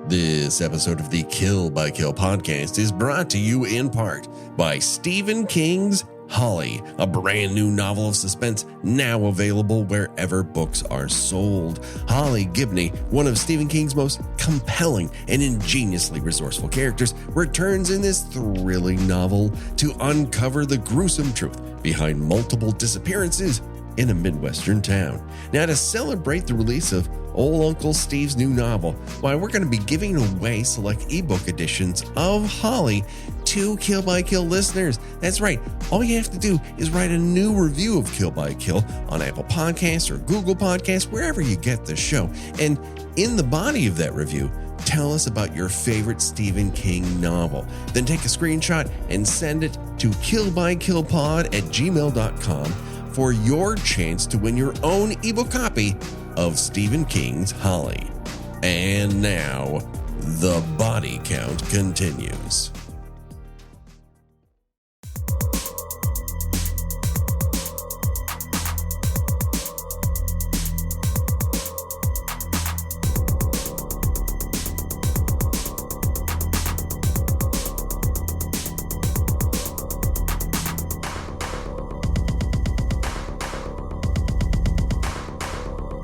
This episode of the Kill by Kill podcast is brought to you in part by Stephen King's Holly, a brand new novel of suspense now available wherever books are sold. Holly Gibney, one of Stephen King's most compelling and ingeniously resourceful characters, returns in this thrilling novel to uncover the gruesome truth behind multiple disappearances in a midwestern town. Now, to celebrate the release of Old Uncle Steve's new novel, we're going to be giving away select ebook editions of Holly to Kill by Kill listeners. That's right. All you have to do is write a new review of Kill by Kill on Apple Podcasts or Google Podcasts, wherever you get the show. And in the body of that review, tell us about your favorite Stephen King novel. Then take a screenshot and send it to killbykillpod@gmail.com for your chance to win your own ebook copy of Stephen King's Holly. And now, the body count continues.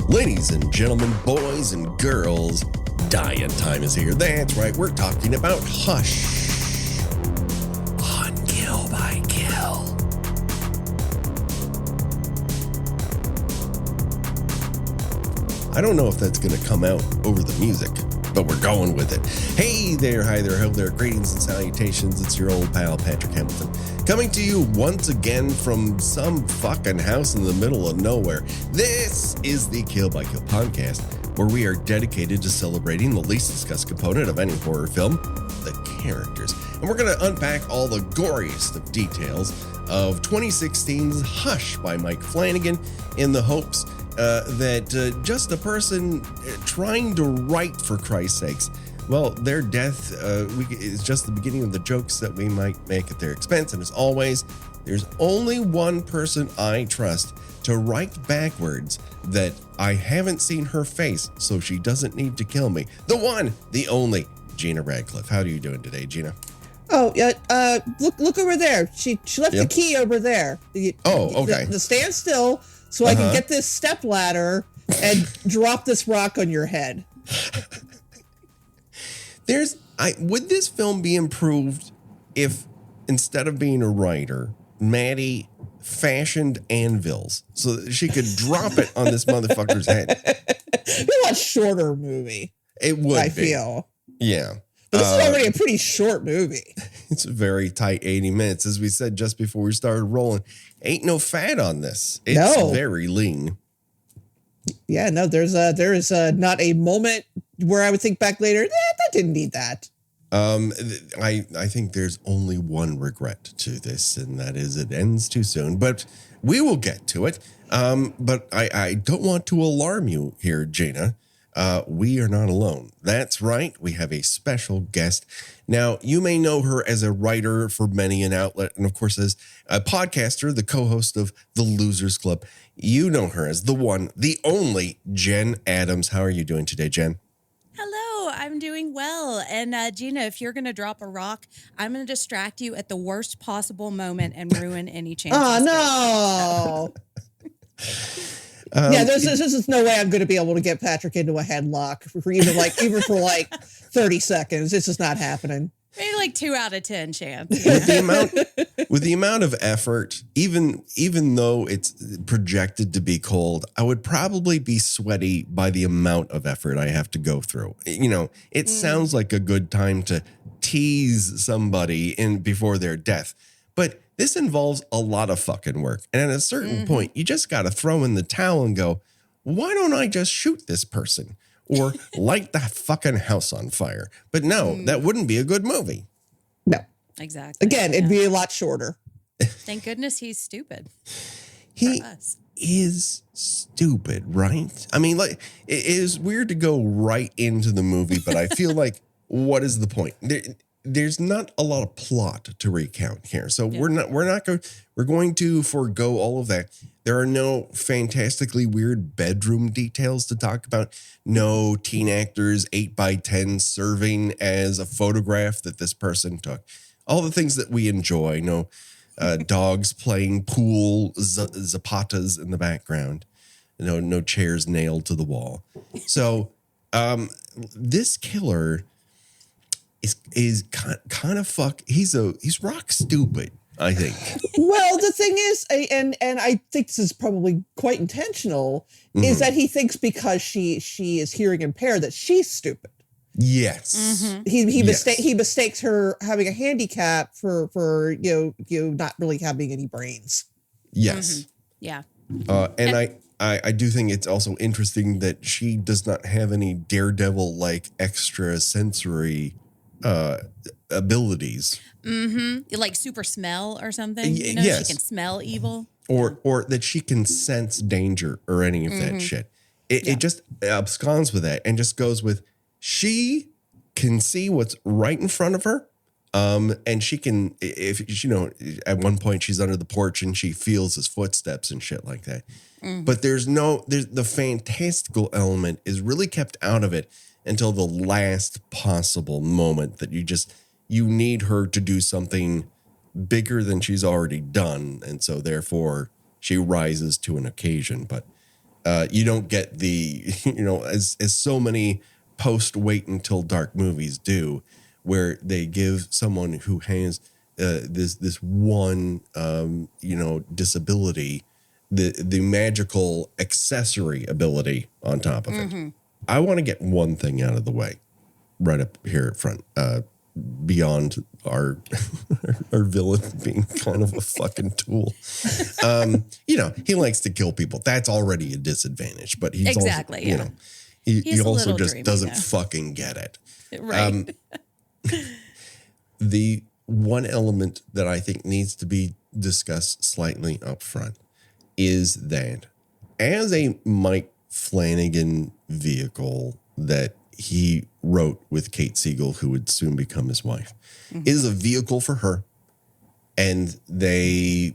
Ladies and gentlemen, boys and girls, dying time is here. That's right, we're talking about Hush on Kill by Kill. I don't know if that's going to come out over the music, but we're going with it. Hey there, hi there, hello there, greetings and salutations. It's your old pal, Patrick Hamilton, coming to you once again from some fucking house in the middle of nowhere. This is the Kill by Kill podcast, where we are dedicated to celebrating the least discussed component of any horror film, the characters. And we're going to unpack all the goriest of details of 2016's Hush by Mike Flanagan in the hopes that just a person trying to write, for Christ's sakes, well, their death is just the beginning of the jokes that we might make at their expense. And as always, there's only one person I trust to write backwards that I haven't seen her face, so she doesn't need to kill me. The one, the only, Gina Radcliffe. How are you doing today, Gina? Oh, yeah. Look over there. She left the key over there. Okay. The stand still so I can get this step ladder and drop this rock on your head. Would this film be improved if, instead of being a writer, Maddie fashioned anvils so that she could drop it on this motherfucker's head? It'd be a lot shorter movie. It would I feel. Yeah. But this is already a pretty short movie. It's a very tight 80 minutes. As we said just before we started rolling, ain't no fat on this. It's very lean. Yeah, no, there is not a moment where I would think back later, that didn't need that. I think there's only one regret to this, and that is it ends too soon. But we will get to it. But I don't want to alarm you here, Gina. We are not alone. That's right. We have a special guest. Now, you may know her as a writer for many an outlet, and of course, as a podcaster, the co-host of The Losers Club. You know her as the one, the only Jenn Adams. How are you doing today, Jenn? Hello, I'm doing well. And Gina, if you're going to drop a rock, I'm going to distract you at the worst possible moment and ruin any chance. Oh, no. There's just no way I'm going to be able to get Patrick into a headlock for even for 30 seconds. It's just not happening. Maybe like 2 out of 10 chance. With the amount of effort, even though it's projected to be cold, I would probably be sweaty by the amount of effort I have to go through. It sounds like a good time to tease somebody before their death, but this involves a lot of fucking work. And at a certain point, you just got to throw in the towel and go, why don't I just shoot this person? Or light that fucking house on fire. But no, that wouldn't be a good movie. No. Exactly. Again, it'd be a lot shorter. Thank goodness he's stupid. He is stupid, right? I mean, it is weird to go right into the movie, but I feel like, what is the point? there's not a lot of plot to recount here. So we're going to forego all of that. There are no fantastically weird bedroom details to talk about. No teen actors 8x10 serving as a photograph that this person took. All the things that we enjoy. No dogs playing pool, zapatas in the background. No chairs nailed to the wall. So this killer is kind of he's rock stupid, I think. Well, the thing is, and I think this is probably quite intentional, is that he thinks because she is hearing impaired that she's stupid. Yes. He mistakes her having a handicap for not really having any brains. Yes. Yeah. And I do think it's also interesting that she does not have any Daredevil like extra sensory abilities. Like super smell or something. Yes. She can smell evil. Or that she can sense danger or any of that shit. It just absconds with that and just goes with she can see what's right in front of her. And she can, if at one point she's under the porch and she feels his footsteps and shit like that. But there's the fantastical element is really kept out of it until the last possible moment that you need her to do something bigger than she's already done. And so therefore she rises to an occasion, but you don't get the, as so many post Wait Until Dark movies do, where they give someone who has this one disability the magical accessory ability on top of it. I want to get one thing out of the way right up here at front, beyond our villain being kind of a fucking tool. He likes to kill people. That's already a disadvantage, but he's exactly, also, he also just doesn't fucking get it. Right. The one element that I think needs to be discussed slightly up front is that as a Mike Flanagan vehicle that he wrote with Kate Siegel, who would soon become his wife, is a vehicle for her. And they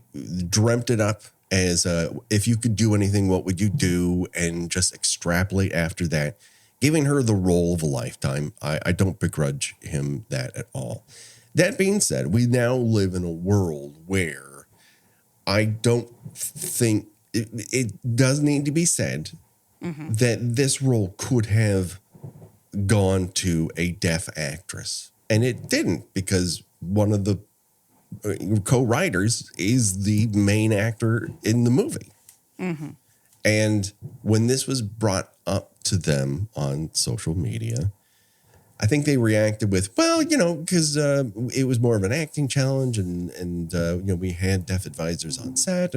dreamt it up as if you could do anything, what would you do? And just extrapolate after that, giving her the role of a lifetime. I don't begrudge him that at all. That being said, we now live in a world where I don't think it does need to be said that this role could have gone to a deaf actress. And it didn't, because one of the co-writers is the main actor in the movie. And when this was brought up to them on social media, I think they reacted with, because it was more of an acting challenge and we had deaf advisors on set,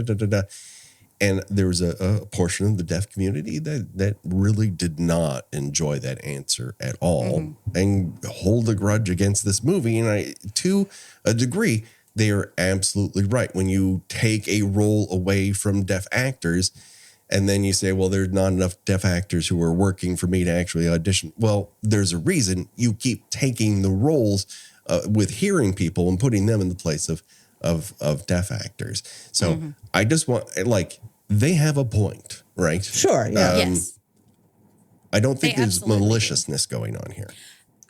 And there was a portion of the deaf community that really did not enjoy that answer at all and hold a grudge against this movie. And to a degree, they are absolutely right. When you take a role away from deaf actors and then you say, well, there's not enough deaf actors who are working for me to actually audition. Well, there's a reason you keep taking the roles with hearing people and putting them in the place of deaf actors. So I just want, they have a point, right? Sure. Yeah. Yes. I don't think there's maliciousness going on here.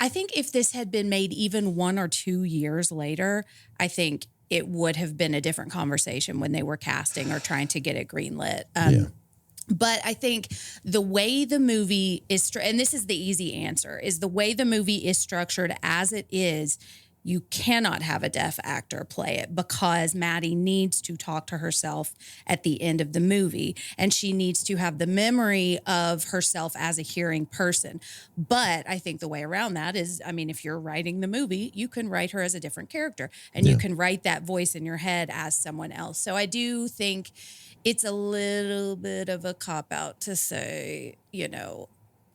I think if this had been made even 1 or 2 years later, I think it would have been a different conversation when they were casting or trying to get it greenlit. But I think the way the movie is, and this is the easy answer, is the way the movie is structured as it is, you cannot have a deaf actor play it because Maddie needs to talk to herself at the end of the movie. And she needs to have the memory of herself as a hearing person. But I think the way around that is, if you're writing the movie, you can write her as a different character and you can write that voice in your head as someone else. So I do think it's a little bit of a cop-out to say,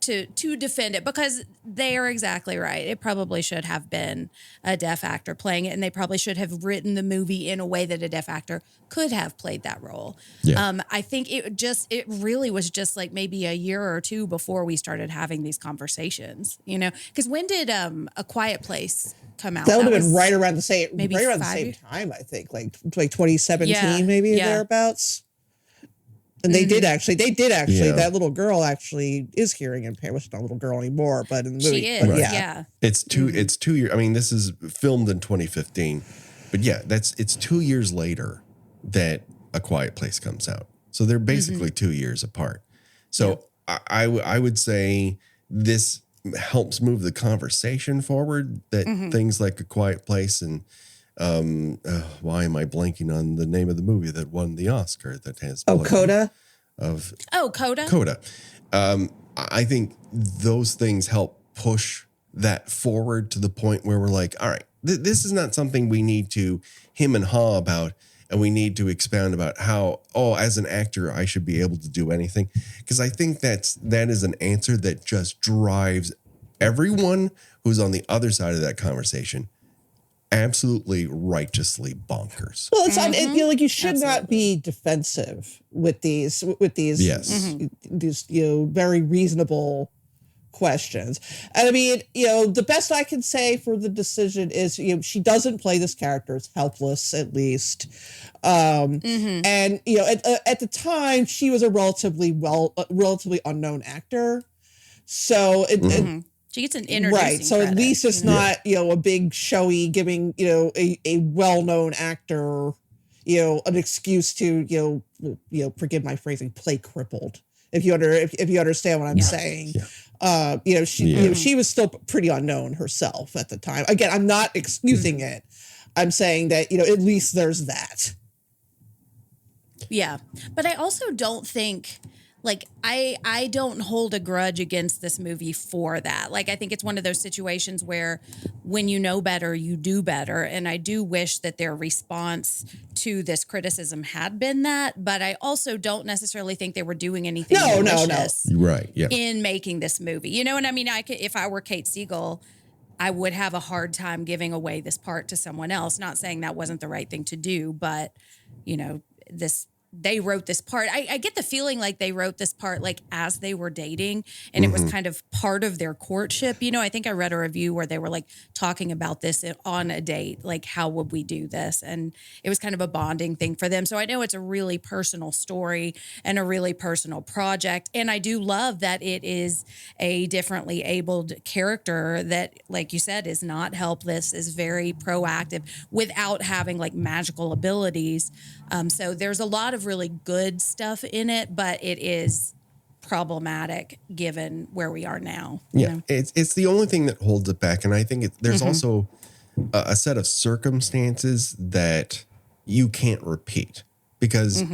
to defend it, because they are exactly right. It probably should have been a deaf actor playing it, and they probably should have written the movie in a way that a deaf actor could have played that role. Yeah. I think it really was just like maybe a year or two before we started having these conversations, because when did A Quiet Place come out? That would have been right around the same, maybe right around the same time, I think, like 2017, maybe thereabouts. And they did actually, that little girl actually is hearing impaired. Well, she's not a little girl anymore, but in the movie. She is, but yeah. It's 2 years. I mean, this is filmed in 2015, but yeah, it's 2 years later that A Quiet Place comes out. So they're basically 2 years apart. So I would say this helps move the conversation forward, that things like A Quiet Place and why am I blanking on the name of the movie that won the Oscar that has Coda? Coda. Coda. I think those things help push that forward to the point where we're like, all right, this is not something we need to hem and haw about, and we need to expound about how, as an actor, I should be able to do anything. Because I think that is an answer that just drives everyone who's on the other side of that conversation absolutely righteously bonkers. Well, it's like you should not be defensive with these these very reasonable questions. And I mean, the best I can say for the decision is she doesn't play this character as helpless, at least. And at the time she was a relatively unknown actor, so she gets an introducing right. So credit, at least it's not, a big showy giving, a well-known actor, an excuse to, forgive my phrasing, play crippled. If you understand what I'm saying. Yeah. She was still pretty unknown herself at the time. Again, I'm not excusing it. I'm saying that, at least there's that. Yeah. But I also don't think, like, I don't hold a grudge against this movie for that. Like, I think it's one of those situations where when you know better, you do better. And I do wish that their response to this criticism had been that. But I also don't necessarily think they were doing anything malicious right, yeah. in making this movie. You know what I mean? If I were Kate Siegel, I would have a hard time giving away this part to someone else. Not saying that wasn't the right thing to do, but, they wrote this part. I get the feeling like they wrote this part like as they were dating, and it was kind of part of their courtship. I think I read a review where they were like talking about this on a date, like how would we do this? And it was kind of a bonding thing for them. So I know it's a really personal story and a really personal project. And I do love that it is a differently abled character that, like you said, is not helpless, is very proactive without having like magical abilities. So there's a lot of really good stuff in it, but it is problematic given where we are now. Yeah, it's the only thing that holds it back. And I think there's also a set of circumstances that you can't repeat, because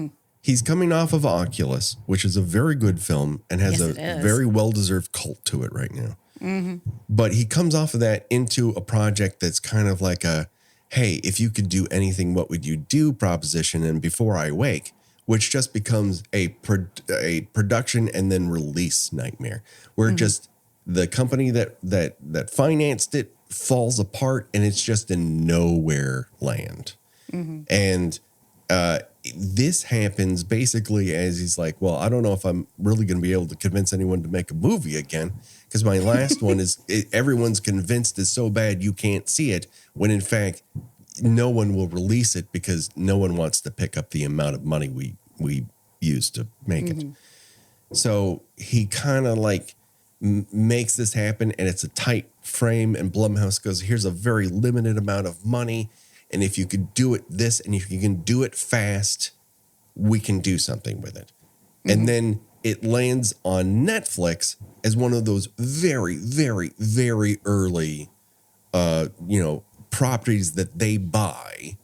he's coming off of Oculus, which is a very good film and has a very well-deserved cult to it right now. But he comes off of that into a project that's kind of like a, hey, if you could do anything, what would you do proposition, and Before I Wake, which just becomes a production and then release nightmare, where just the company that financed it falls apart and it's just in nowhere land. And this happens basically as he's like, well, I don't know if I'm really going to be able to convince anyone to make a movie again, because my last one is everyone's convinced is so bad you can't see it, when in fact no one will release it because no one wants to pick up the amount of money we used to make it. So he kind of like makes this happen, and it's a tight frame, and Blumhouse goes, here's a very limited amount of money, and if you could do it this, and if you can do it fast, we can do something with it. And then it lands on Netflix as one of those very, very, very early, properties that they buy.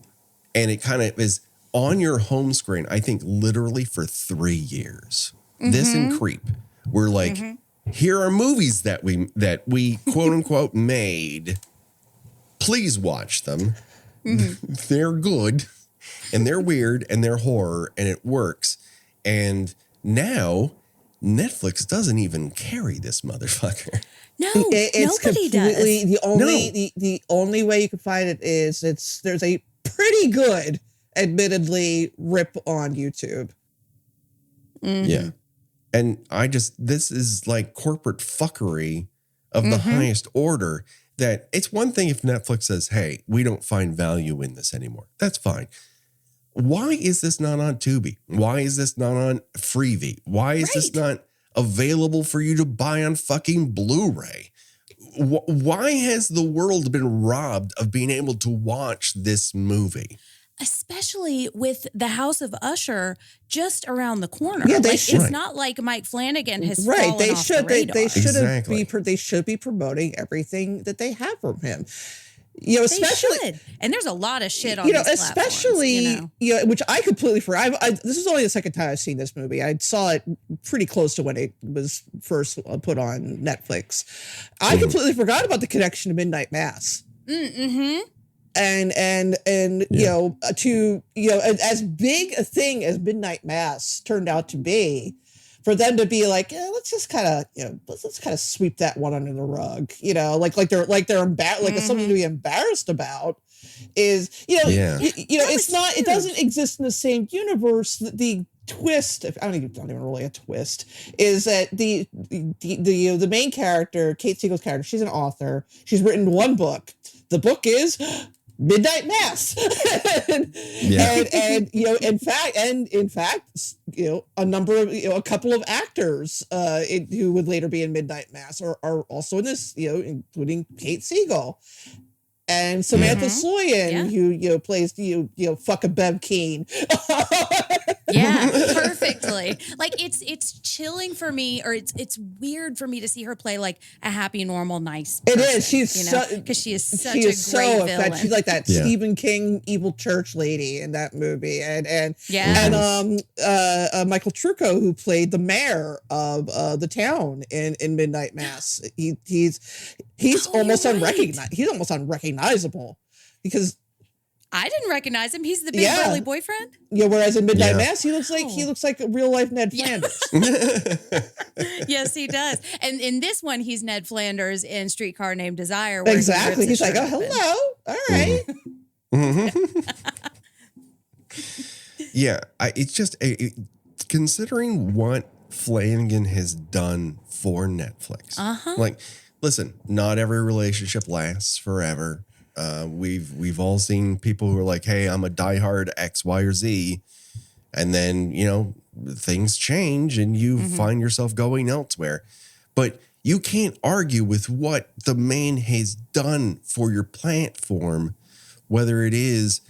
And it kind of is on your home screen, I think literally for 3 years. This and Creep were like, here are movies that we quote unquote made. Please watch them. They're good, and they're weird, and they're horror, and it works. And now Netflix doesn't even carry this motherfucker. No, it's nobody does. The only way you can find it is there's a pretty good, admittedly, rip on YouTube. Mm-hmm. Yeah. And this is like corporate fuckery of the highest order, that it's one thing if Netflix says, hey, we don't find value in this anymore. That's fine. Why is this not on Tubi? Why is this not on Freevee? Why is this not available for you to buy on fucking Blu-ray? Why has the world been robbed of being able to watch this movie? Especially with the House of Usher just around the corner. Yeah, it's not like Mike Flanagan has fallen off the radar. They should be promoting everything that they have from him. Especially, and there's a lot of shit on these especially which I completely forgot. This is only the second time I've seen this movie. I saw it pretty close to when it was first put on Netflix. I completely forgot about the connection to Midnight Mass. Mm-hmm. And as big a thing as Midnight Mass turned out to be, for them to be like, let's just kind of, let's kind of sweep that one under the rug, like they're embarrassed, like it's something to be embarrassed about. Is it's not, it doesn't exist in the same universe. The twist, not even really a twist, is that the main character, Kate Siegel's character, she's an author. She's written one book. The book is Midnight Mass. In fact, a couple of actors who would later be in Midnight Mass are also in this, including Kate Siegel and Samantha Sloyan, who plays fuck a Bev Keane. Yeah, perfectly. Like it's chilling for me, or it's weird for me to see her play like a happy, normal, nice person. It is. She's because she is such a great villain. She's like that Stephen King evil church lady in that movie, and Michael Trucco, who played the mayor of the town in Midnight Mass. He's almost unrecognizable. He's almost unrecognizable because I didn't recognize him. He's the big burly boyfriend. Yeah, whereas in Midnight Mass, he looks like a real life Ned Flanders. Yes, he does. And in this one, he's Ned Flanders in Streetcar Named Desire. Exactly. He's like, oh, hello. All right. Yeah, it's just considering what Flanagan has done for Netflix. Like, listen, not every relationship lasts forever. We've all seen people who are like, hey, I'm a diehard X, Y, or Z. And then, things change and you find yourself going elsewhere. But you can't argue with what the man has done for your platform, whether it is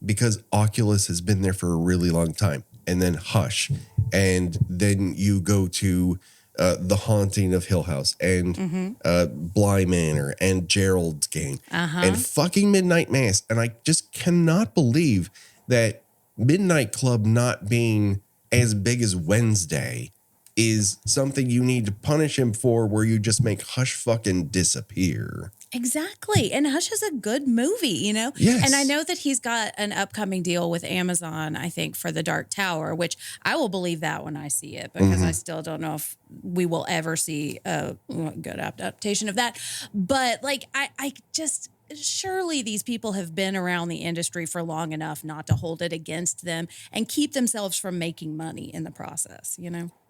because Oculus has been there for a really long time, and then Hush, and then you go to The Haunting of Hill House, and Bly Manor, and Gerald's Game, and fucking Midnight Mass. And I just cannot believe that Midnight Club not being as big as Wednesday is something you need to punish him for, where you just make Hush fucking disappear. Exactly. And Hush is a good movie, Yes. And I know that he's got an upcoming deal with Amazon, I think, for The Dark Tower, which I will believe that when I see it, because I still don't know if we will ever see a good adaptation of that. But I just, surely these people have been around the industry for long enough not to hold it against them and keep themselves from making money in the process,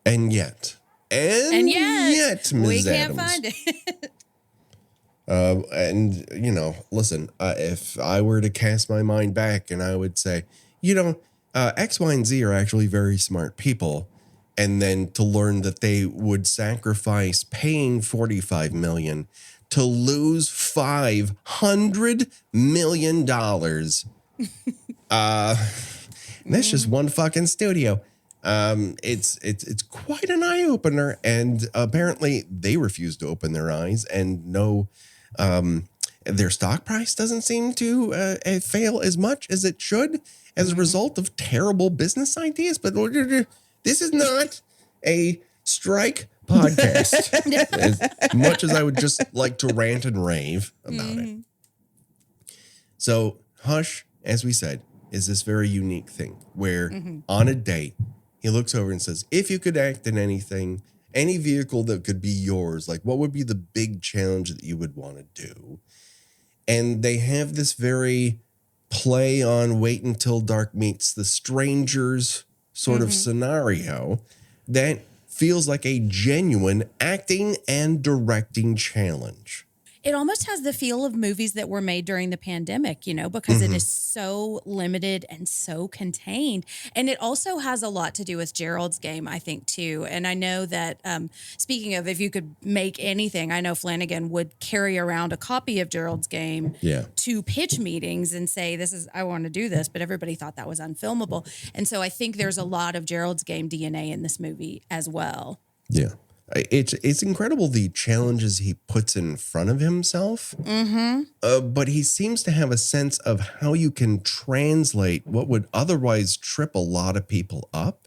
And yet, Ms. we can't Adams, find it. Listen, if I were to cast my mind back and I would say, X, Y, and Z are actually very smart people. And then to learn that they would sacrifice paying $45 million to lose $500 million. And that's just one fucking studio. It's quite an eye opener, and apparently they refuse to open their eyes, and their stock price doesn't seem to fail as much as it should as a result of terrible business ideas. But this is not a strike podcast, as much as I would just like to rant and rave about it. So Hush, as we said, is this very unique thing where on a date, he looks over and says, if you could act in anything, any vehicle that could be yours, like what would be the big challenge that you would want to do? And they have this very play on wait until dark meets the strangers sort of scenario that feels like a genuine acting and directing challenge. It almost has the feel of movies that were made during the pandemic, you know, because it is so limited and so contained. And it also has a lot to do with Gerald's Game, I think, too. And I know that, speaking of if you could make anything, I know Flanagan would carry around a copy of Gerald's Game to pitch meetings and say, I want to do this, but everybody thought that was unfilmable. And so I think there's a lot of Gerald's Game DNA in this movie as well. Yeah. It's incredible the challenges he puts in front of himself, but he seems to have a sense of how you can translate what would otherwise trip a lot of people up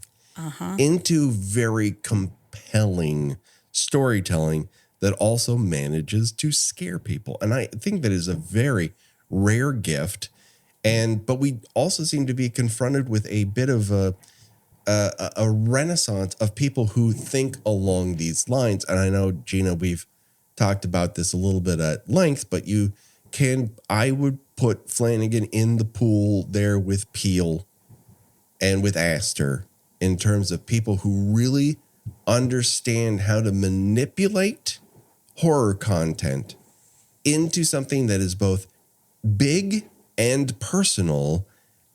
into very compelling storytelling that also manages to scare people. And I think that is a very rare gift. But we also seem to be confronted with a bit of a renaissance of people who think along these lines. And I know, Gina, we've talked about this a little bit at length, but I would put Flanagan in the pool there with Peele and with Astor in terms of people who really understand how to manipulate horror content into something that is both big and personal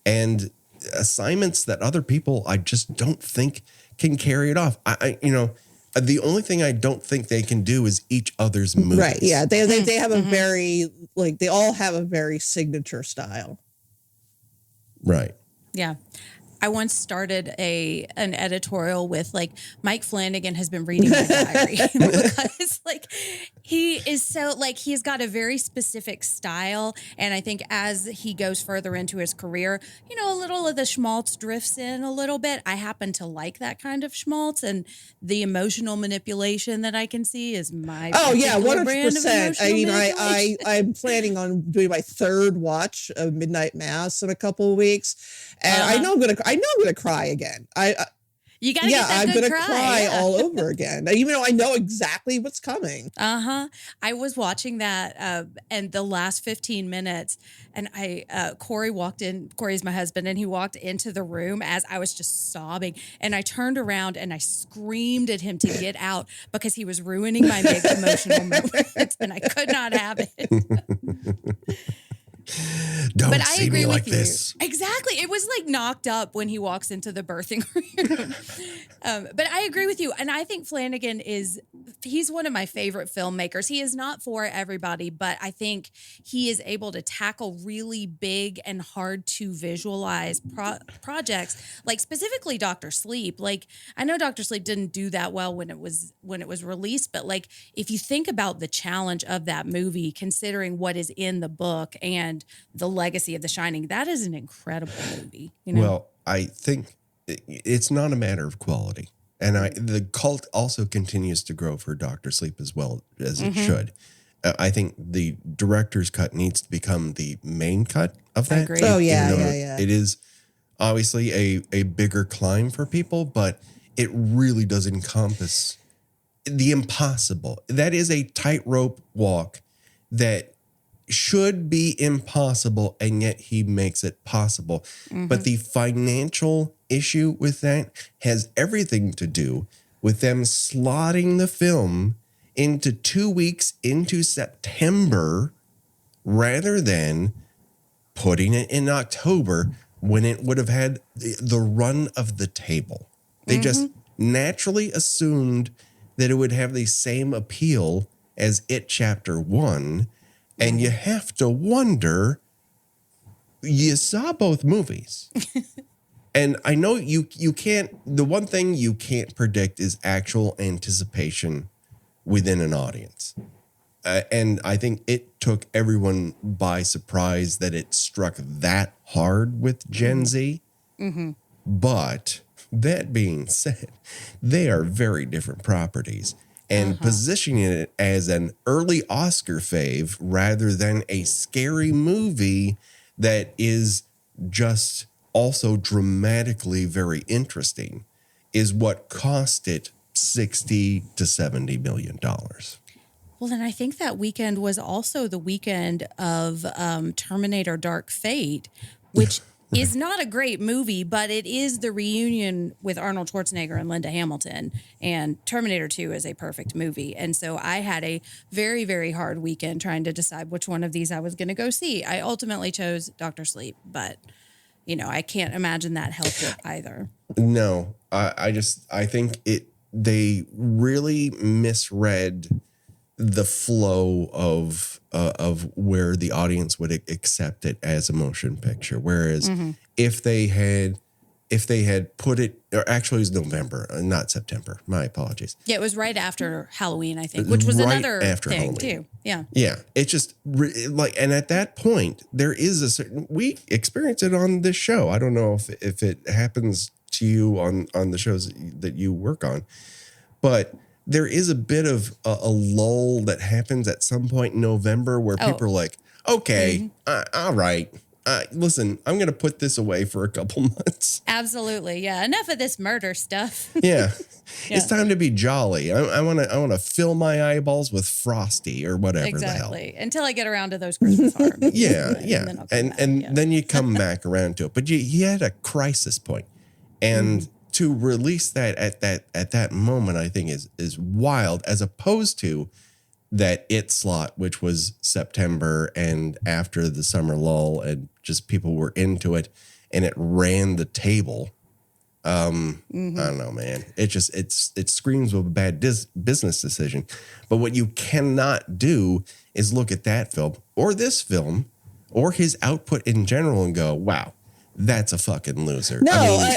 and assignments that other people I just don't think can carry it off. The only thing I don't think they can do is each other's movies. Right. Yeah. They have a very, they all have a very signature style. Right. Yeah. I once started an editorial with Mike Flanagan has been reading my diary because he is so he's got a very specific style. And I think as he goes further into his career, a little of the schmaltz drifts in a little bit. I happen to like that kind of schmaltz, and the emotional manipulation that I can see is my 100%. I mean, I'm planning on doing my third watch of Midnight Mass in a couple of weeks, and I know I'm gonna cry again. You gotta get that I'm good gonna cry all over again, even though I know exactly what's coming. I was watching that, and the last 15 minutes, and Corey walked in. Corey's my husband, and he walked into the room as I was just sobbing, and I turned around and I screamed at him to get out because he was ruining my big emotional moment, and I could not have it. Don't see me like this. Exactly. It was knocked up when he walks into the birthing room. But I agree with you. And I think Flanagan he's one of my favorite filmmakers. He is not for everybody, but I think he is able to tackle really big and hard to visualize projects, specifically Dr. Sleep. I know Dr. Sleep didn't do that well when it was released, but if you think about the challenge of that movie, considering what is in the book and the legacy of The Shining, that is an incredible movie. Well, I think it's not a matter of quality. And the cult also continues to grow for Dr. Sleep as well as it should. I think the director's cut needs to become the main cut of that. I agree. Yeah. It is obviously a bigger climb for people, but it really does encompass the impossible. That is a tightrope walk that should be impossible, and yet he makes it possible. But the financial issue with that has everything to do with them slotting the film into 2 weeks into September rather than putting it in October when it would have had the run of the table. They just naturally assumed that it would have the same appeal as It Chapter 1. And you have to wonder, you saw both movies. And I know you can't, the one thing you can't predict is actual anticipation within an audience. And I think it took everyone by surprise that it struck that hard with Gen Z. But that being said, they are very different properties. And positioning it as an early Oscar fave rather than a scary movie that is just also dramatically very interesting. is what cost it $60 to $70 million. Well, then I think that weekend was also the weekend of Terminator Dark Fate, which is not a great movie, but it is the reunion with Arnold Schwarzenegger and Linda Hamilton. And Terminator 2 is a perfect movie. And so I had a very, very hard weekend trying to decide which one of these I was going to go see. I ultimately chose Dr. Sleep, but, I can't imagine that helped it either. No, I think they really misread the flow of where the audience would accept it as a motion picture. Whereas if they had put it, or actually it was November, not September. My apologies. Yeah, it was right after Halloween, I think, which was right another after thing Halloween. Too. Yeah. Yeah. It's just and at that point, there is a certain, we experience it on this show. I don't know if it happens to you on the shows that you work on, but there is a bit of a lull that happens at some point in November where people are like, okay, all right. Listen, I'm going to put this away for a couple months. Absolutely. Yeah. Enough of this murder stuff. Yeah. It's time to be jolly. I want to fill my eyeballs with Frosty or whatever exactly. the hell. Until I get around to those Christmas horror movies. Yeah. And then you come back around to it. But you had a crisis point. And to release that at that moment, I think is wild, as opposed to that It slot, which was September and after the summer lull, and just people were into it, and it ran the table. I don't know, man. It screams of a bad business decision. But what you cannot do is look at that film or this film or his output in general and go, wow, that's a fucking loser. No, I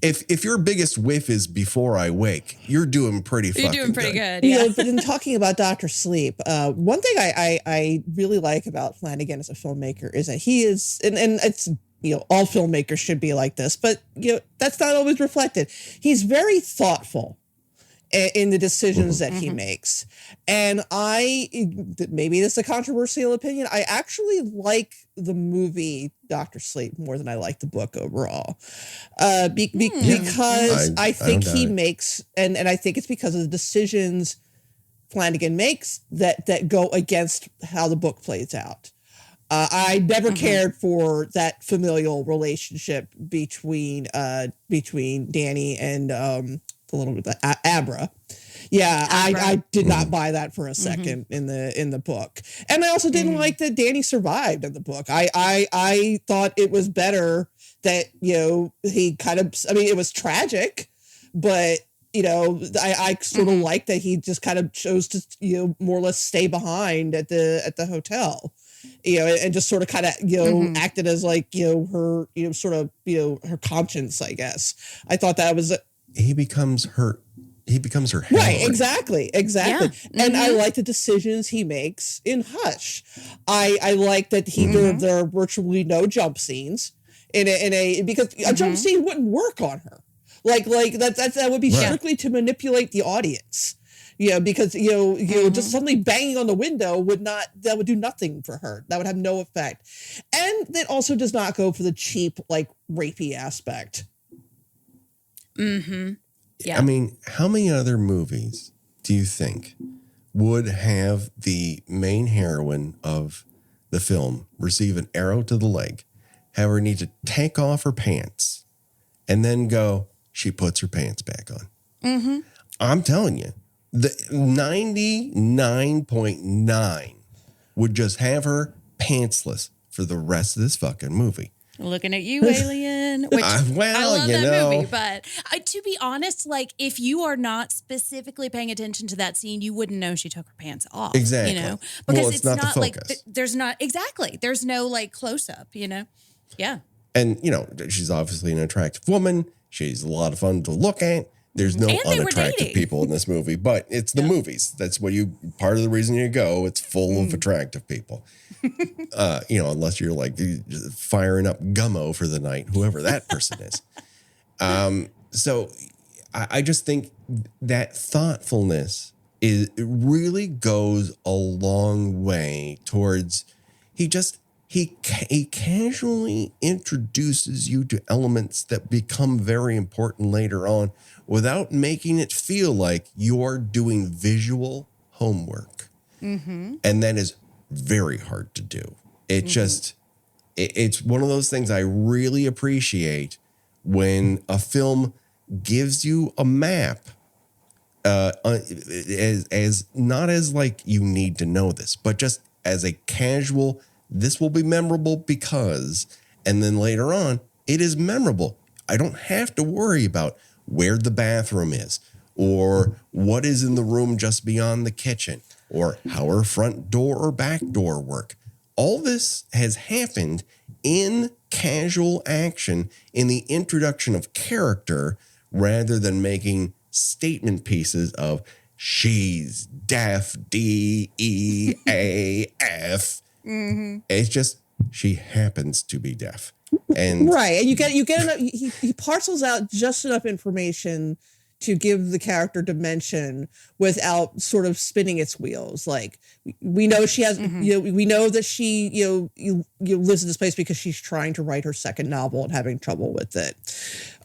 If your biggest whiff is Before I Wake, you're doing pretty good. Yeah. But in talking about Dr. Sleep, one thing I really like about Flanagan as a filmmaker is that he is, and it's, all filmmakers should be like this, but, that's not always reflected. He's very thoughtful in the decisions that he makes. And maybe this is a controversial opinion, I actually like the movie Dr. Sleep more than I like the book overall. Because I think he makes, and I think it's because of the decisions Flanagan makes that go against how the book plays out. I never cared for that familial relationship between Danny and the little Abra. Yeah, I did not buy that for a second in the book, and I also didn't like that Danny survived in the book. I thought it was better that he kind of. I mean, it was tragic, but I sort of like that he just kind of chose to more or less stay behind at the hotel. And just sort of kind of, acted as like, her, sort of, her conscience, I guess. I thought that was. He becomes her Hillary. Right. Exactly. Yeah. And I like the decisions he makes in Hush. I like that there are virtually no jump scenes because a jump scene wouldn't work on her. Like that would be strictly to manipulate the audience. Because just suddenly banging on the window would do nothing for her. That would have no effect. And that also does not go for the cheap, like, rapey aspect. Yeah. I mean, how many other movies do you think would have the main heroine of the film receive an arrow to the leg, have her need to take off her pants, and then she puts her pants back on? I'm telling you. The 99.9 would just have her pantsless for the rest of this fucking movie. Looking at you, Alien. Which I love that movie, but to be honest, like, if you are not specifically paying attention to that scene, you wouldn't know she took her pants off. Exactly. Because it's not like there's no like close up. Yeah. And she's obviously an attractive woman. She's a lot of fun to look at. There's no unattractive people in this movie, but it's the movies. That's part of the reason you go. It's full of attractive people. Unless you're like firing up Gummo for the night, whoever that person is. So I just think that thoughtfulness really goes a long way towards, he he casually introduces you to elements that become very important later on without making it feel like you're doing visual homework. Mm-hmm. And that is very hard to do. It just, it's one of those things I really appreciate when a film gives you a map as not as like you need to know this, but just as a casual, this will be memorable because, and then later on, it is memorable. I don't have to worry about where the bathroom is or what is in the room just beyond the kitchen or how her front door or back door work. All this has happened in casual action in the introduction of character rather than making statement pieces of she's deaf, D-E-A-F. Mm-hmm. It's just she happens to be deaf. And right. And you get enough, he parcels out just enough information to give the character dimension without sort of spinning its wheels. Like we know she has, we know that she, lives in this place because she's trying to write her second novel and having trouble with it.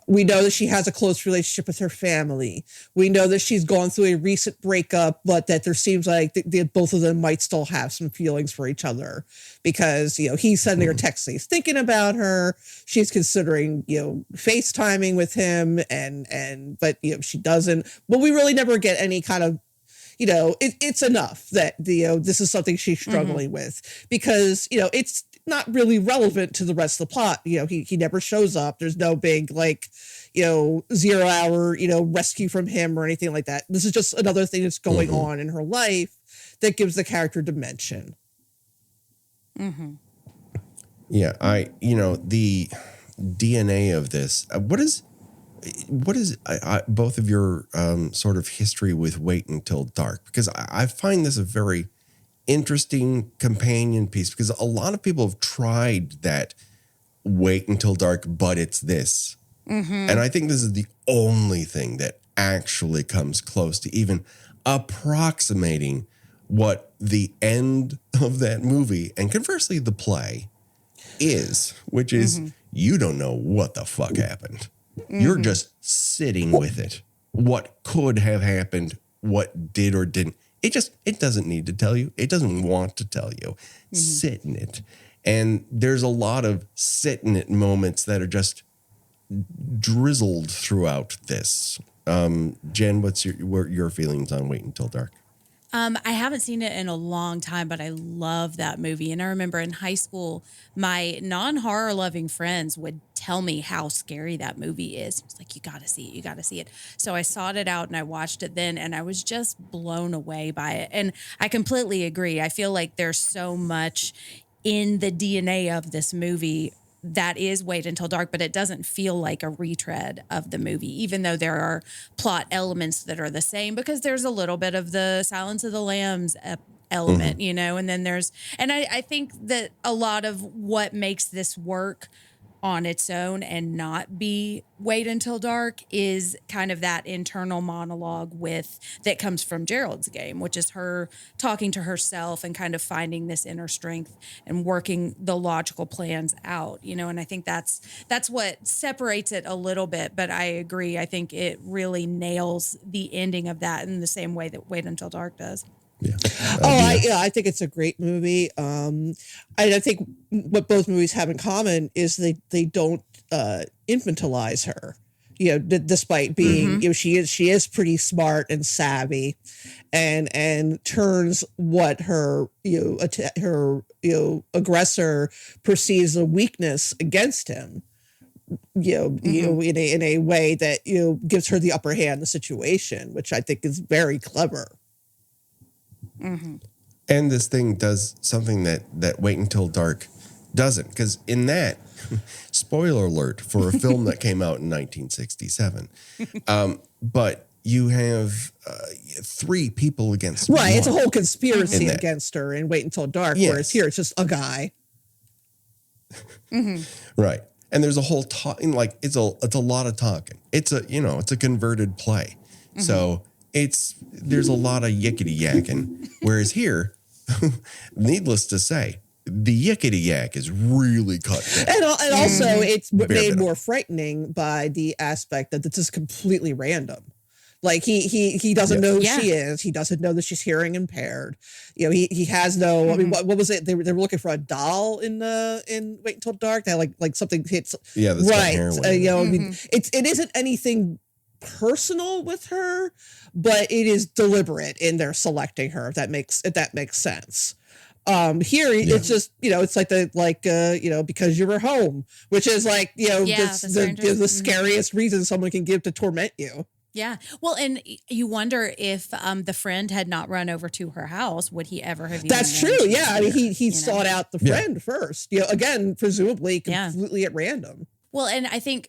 We know that she has a close relationship with her family. We know that she's gone through a recent breakup, but that there seems like both of them might still have some feelings for each other because, he's sending her texts. He's thinking about her. She's considering, FaceTiming with him but she doesn't. But we really never get any kind of, it's enough that, this is something she's struggling with because, it's not really relevant to the rest of the plot. He never shows up. There's no big 0 hour, rescue from him or anything like that. This is just another thing that's going on in her life that gives the character dimension. Mm-hmm. Yeah. The DNA of this, what is both of your sort of history with Wait Until Dark? Because I find this a very interesting companion piece because a lot of people have tried that Wait Until Dark, but it's this. Mm-hmm. And I think this is the only thing that actually comes close to even approximating what the end of that movie and conversely the play is, which is you don't know what the fuck happened. Mm-hmm. You're just sitting with it. What could have happened, what did or didn't. It doesn't need to tell you. It doesn't want to tell you. Mm-hmm. Sit in it. And there's a lot of sit in it moments that are just drizzled throughout this. Jen, what's your feelings on Wait Until Dark? I haven't seen it in a long time, but I love that movie. And I remember in high school, my non-horror loving friends would tell me how scary that movie is. It's like, you got to see it. You got to see it. So I sought it out and I watched it then and I was just blown away by it. And I completely agree. I feel like there's so much in the DNA of this movie that is Wait Until Dark, but it doesn't feel like a retread of the movie, even though there are plot elements that are the same, because there's a little bit of the Silence of the Lambs element, and then and I think that a lot of what makes this work on its own and not be Wait Until Dark is kind of that internal monologue that comes from Gerald's game, which is her talking to herself and kind of finding this inner strength and working the logical plans out, and I think that's what separates it a little bit. But I agree. I think it really nails the ending of that in the same way that Wait Until Dark does. Yeah. I think it's a great movie. I think what both movies have in common is they don't infantilize her. Despite being, she is pretty smart and savvy, and turns what her aggressor perceives a weakness against him. In a way that gives her the upper hand in the situation, which I think is very clever. Mm-hmm. And this thing does something that Wait Until Dark doesn't, because in that, spoiler alert for a film that came out in 1967, but you have 3 people against right. one. It's a whole conspiracy against her in Wait Until Dark, whereas here it's just a guy. Right. And there's a whole talking, like it's a lot of talking. It's a converted play, so. There's a lot of yickety yakking, whereas here, needless to say, the yickety yak is really cut down. And also, it's made more frightening by the aspect that this is completely random. Like he doesn't know who she is. He doesn't know that she's hearing impaired. You know, he has no. I mean, what was it? They were looking for a doll in Wait Until Dark. They had like something hits. Yeah, that's right. You know, I mean, it isn't anything personal with her, but it is deliberate in their selecting her. If that makes sense. Here it's just, you know, it's like you know, because you were home, which is like, you know, the scariest reason someone can give to torment you. Yeah. Well, and you wonder if the friend had not run over to her house, would he ever have? That's true. Yeah. I mean, he sought out the friend first, you know, again, presumably completely at random. Well, and I think,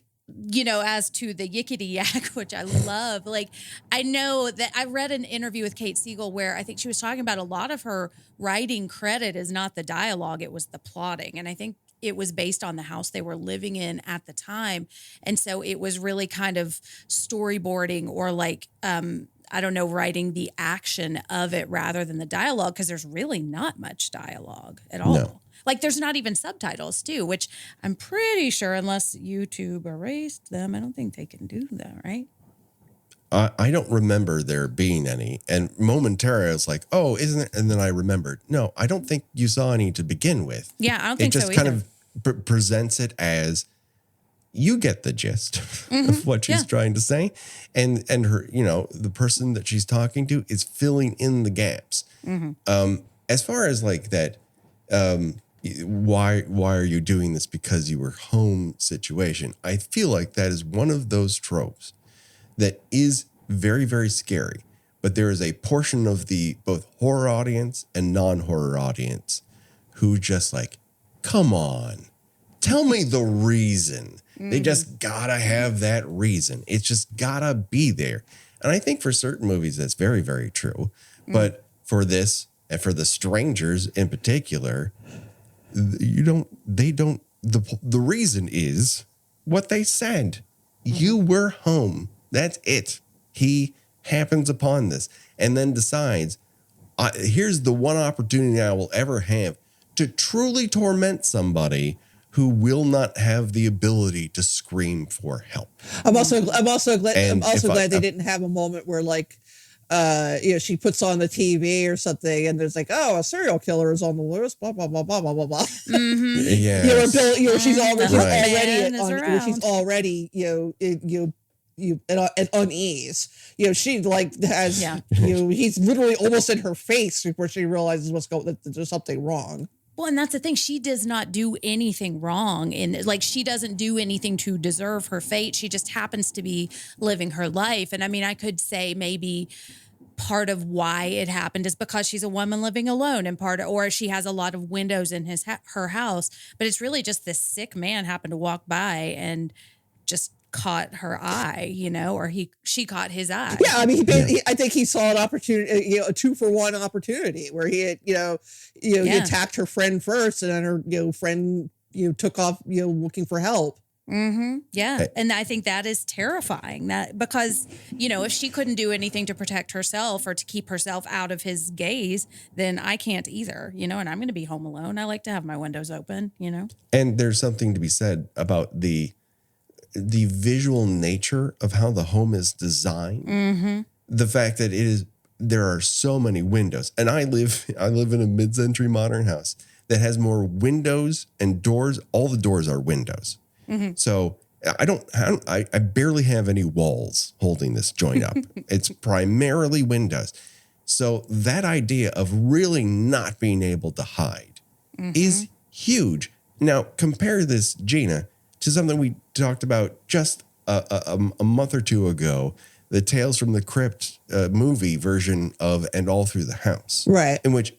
you know, as to the yickety yak, which I love, like, I know that I read an interview with Kate Siegel where I think she was talking about a lot of her writing credit is not the dialogue, it was the plotting. And I think it was based on the house they were living in at the time. And so it was really kind of storyboarding or like, I don't know, writing the action of it rather than the dialogue, because there's really not much dialogue at all. No. Like there's not even subtitles too, which I'm pretty sure unless YouTube erased them, I don't think they can do that, right? I don't remember there being any. And momentarily I was like, oh, isn't it? And then I remembered, no, I don't think you saw any to begin with. Yeah, I don't think so either. It just kind of presents it as you get the gist of what she's trying to say. And her, you know, the person that she's talking to is filling in the gaps. As far as like that, why are you doing this because you were home situation? I feel like that is one of those tropes that is very, very scary. But there is a portion of the both horror audience and non-horror audience who just like, come on, tell me the reason. They just gotta have that reason. It's just gotta be there. And I think for certain movies, that's very, very true. But for this and for The Strangers in particular, the reason is what they said. You were home. That's it. He happens upon this and then decides, here's the one opportunity I will ever have to truly torment somebody who will not have the ability to scream for help. I'm also glad they didn't have a moment where like, you know, she puts on the TV or something and there's like, oh, a serial killer is on the loose, blah, blah, blah, blah, blah, blah, blah. Yes. You know, she's already at unease. You know, she like has, you know, he's literally almost in her face before she realizes that there's something wrong. Well, and that's the thing. She does not do anything wrong. Like, she doesn't do anything to deserve her fate. She just happens to be living her life. And I mean, I could say maybe part of why it happened is because she's a woman living alone or she has a lot of windows in her house. But it's really just this sick man happened to walk by and just caught her eye, you know, or she caught his eye. Yeah, I mean, I think he saw an opportunity, you know, a 2-for-1 opportunity where he had, he attacked her friend first, and then her, friend, took off, looking for help. Yeah, and I think that is terrifying. That because if she couldn't do anything to protect herself or to keep herself out of his gaze, then I can't either. And I'm going to be home alone. I like to have my windows open. And there's something to be said about the visual nature of how the home is designed. The fact that there are so many windows, and I live in a mid-century modern house that has more windows and doors. All the doors are windows. So I barely have any walls holding this joint up. It's primarily windows. So that idea of really not being able to hide is huge. Now compare this, Gina, to something we talked about just a month or two ago, the Tales from the Crypt movie version of And All Through the House. Right. In which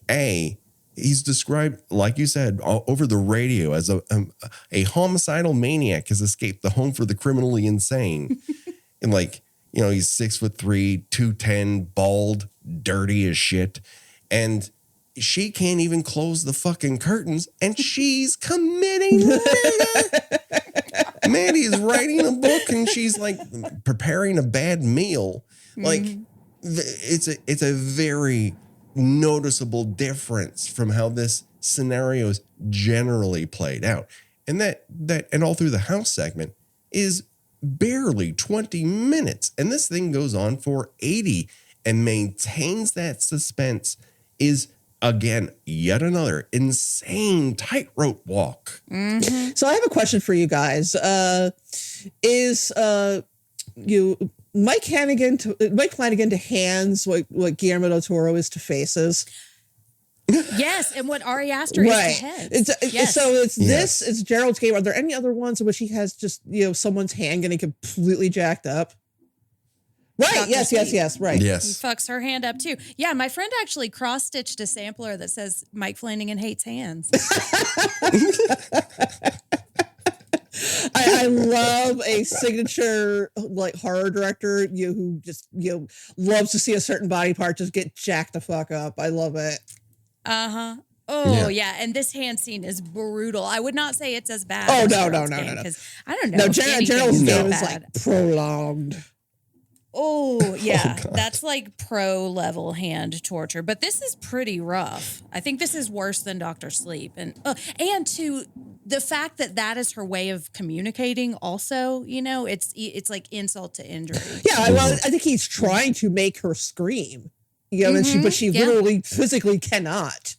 he's described, like you said, over the radio as a homicidal maniac has escaped the home for the criminally insane. And he's 6'3", 210, bald, dirty as shit. And she can't even close the fucking curtains, and she's committing murder. Maddie's writing a book, and she's preparing a bad meal. It's a very noticeable difference from how this scenarios generally played out. And that and all through the house segment is barely 20 minutes. And this thing goes on for 80 and maintains that suspense. Is, again, yet another insane tightrope walk. Mm-hmm. So I have a question for you guys. Is Mike Flanagan to hands what Guillermo del Toro is to faces? Yes, and what Ari Aster is to heads. It's Gerald's game. Are there any other ones in which he has just, someone's hand getting completely jacked up? Right. Dr. Yes. Right. Yes. He fucks her hand up too. Yeah. My friend actually cross-stitched a sampler that says Mike Flanagan hates hands. I love a signature horror director who just loves to see a certain body part just get jacked the fuck up. I love it. Oh yeah, and this hand scene is brutal. I would not say it's as bad. Oh no, because I don't know. No, Gerald's game is prolonged. Oh yeah, that's pro level hand torture. But this is pretty rough. I think this is worse than Dr. Sleep, and to the fact that is her way of communicating. Also, it's like insult to injury. Yeah, well, I think he's trying to make her scream. But she literally physically cannot.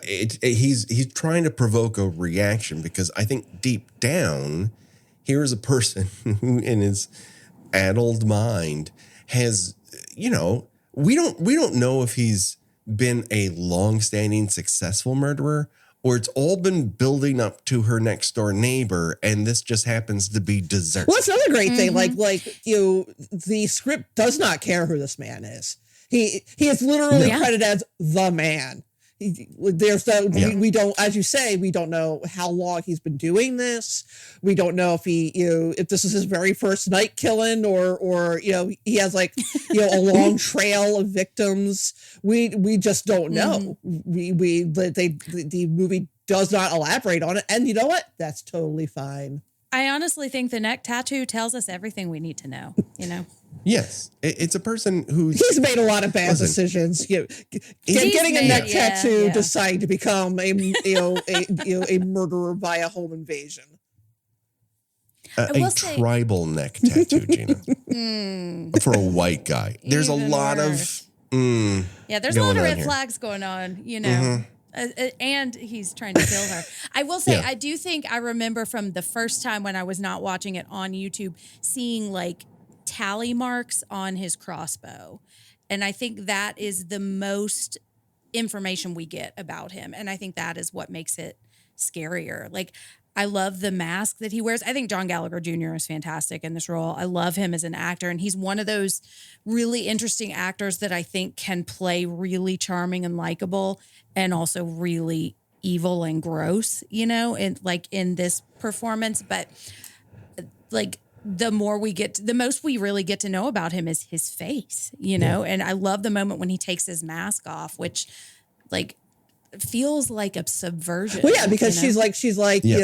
He's trying to provoke a reaction because I think deep down, here is a person who in his addled mind has, we don't know if he's been a long-standing successful murderer or it's all been building up to her next door neighbor and this just happens to be dessert. Well, that's another great thing. The script does not care who this man is. He is literally credited as the man. We don't, as you say, we don't know how long he's been doing this. We don't know if if this is his very first night killing or he has a long trail of victims. We just don't know. The movie does not elaborate on it, and you know what? That's totally fine. I honestly think the neck tattoo tells us everything we need to know. Yes, it's a person he's made a lot of bad decisions. Getting a neck tattoo, deciding to become a murderer via home invasion. A tribal neck tattoo, Gina, for a white guy. There's a lot of there's a lot of red flags going on. Mm-hmm. And he's trying to kill her. I will say, I do think I remember from the first time when I was not watching it on YouTube, seeing tally marks on his crossbow. And I think that is the most information we get about him. And I think that is what makes it scarier. I love the mask that he wears. I think John Gallagher Jr. is fantastic in this role. I love him as an actor. And he's one of those really interesting actors that I think can play really charming and likable and also really evil and gross, in this performance. But the most we really get to know about him is his face, and I love the moment when he takes his mask off, which feels like a subversion. Well, yeah, because she's like, yes.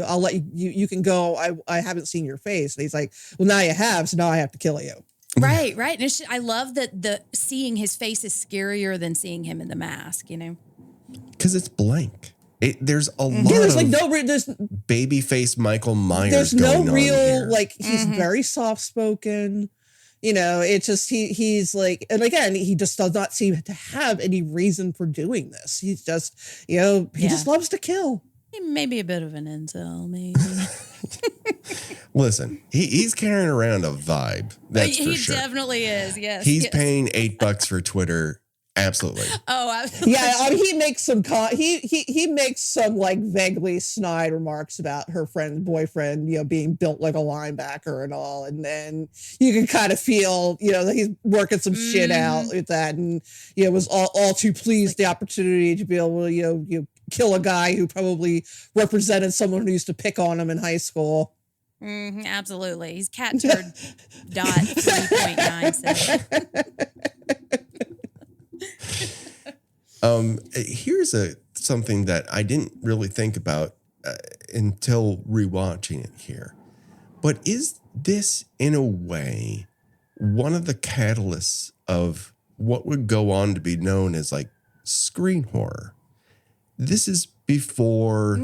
I'll let you can go. I haven't seen your face. And he's like, well, now you have, so now I have to kill you. Right. And I love that seeing his face is scarier than seeing him in the mask, because it's blank. There's a lot there's baby face Michael Myers. There's no real here. He's very soft spoken. It's just he's and again, he just does not seem to have any reason for doing this. He's just he just loves to kill. Maybe a bit of an incel, maybe. Listen, he's carrying around a vibe. That's for sure. He definitely is. Yes, he's paying $8 for Twitter. Absolutely. Oh, absolutely. Yeah. He makes some he makes some vaguely snide remarks about her boyfriend, being built like a linebacker and all, and then you can kind of feel, that he's working some shit out with that, and was all too pleased the opportunity to be able to kill a guy who probably represented someone who used to pick on him in high school. Mm-hmm, absolutely, he's cat turd dot 3.97. Here's something that I didn't really think about until rewatching it here. But is this, in a way, one of the catalysts of what would go on to be known as screen horror? this is before,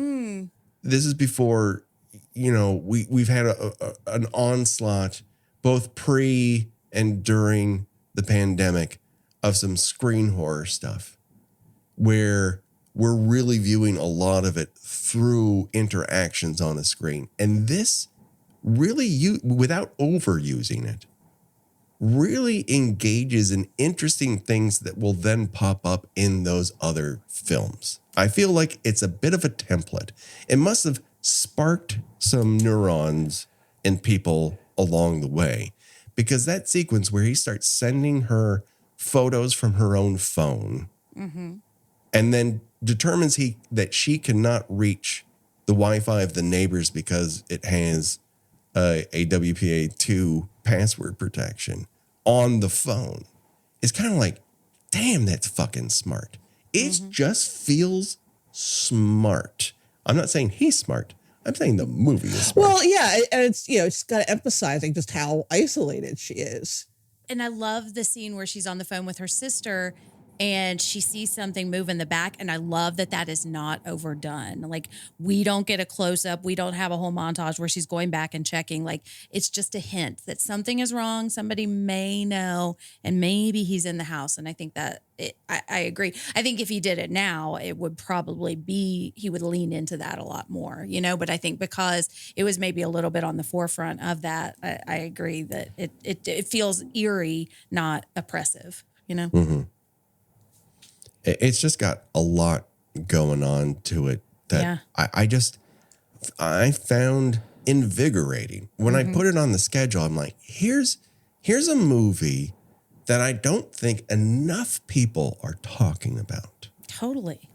you know, we've had an onslaught both pre and during the pandemic of some screen horror stuff where we're really viewing a lot of it through interactions on a screen. And this really, without overusing it, really engages in interesting things that will then pop up in those other films. I feel like it's a bit of a template. It must have sparked some neurons in people along the way, because that sequence where he starts sending her photos from her own phone and then determines that she cannot reach the Wi-Fi of the neighbors because it has a WPA2 password protection on the phone, is kind of like, damn, that's fucking smart. It just feels smart. I'm not saying he's smart. I'm saying the movie is smart. Well, yeah, and it's, you know, it's got to emphasizing just how isolated she is. And I love the scene where she's on the phone with her sister and she sees something move in the back. And I love that is not overdone. Like, we don't get a close up. We don't have a whole montage where she's going back and checking. Like, it's just a hint that something is wrong. Somebody may know, and maybe he's in the house. And I think that I agree. I think if he did it now, it would probably be, he would lean into that a lot more, you know, but I think because it was maybe a little bit on the forefront of that, I agree that it feels eerie, not oppressive, you know? Mm-hmm. It's just got a lot going on to it that I found invigorating. When I put it on the schedule, I'm like, here's a movie that I don't think enough people are talking about. Totally.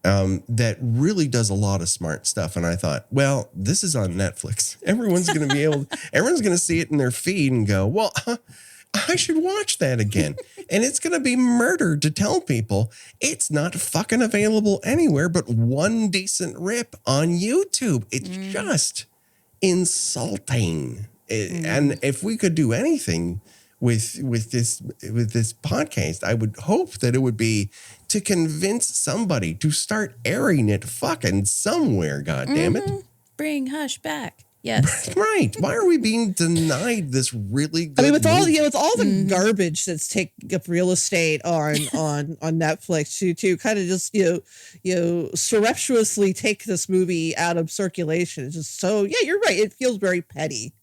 That really does a lot of smart stuff. And I thought, well, this is on Netflix. Everyone's going to see it in their feed and go, well, I should watch that again. And it's going to be murder to tell people it's not fucking available anywhere but one decent rip on YouTube. It's just insulting. And if we could do anything with this podcast, I would hope that it would be to convince somebody to start airing it fucking somewhere, goddammit. Bring Hush back. Yes. Right. Why are we being denied this really good with all movie? with all the garbage that's taking up real estate on Netflix to kind of just surreptitiously take this movie out of circulation. It's just so, yeah, you're right. It feels very petty.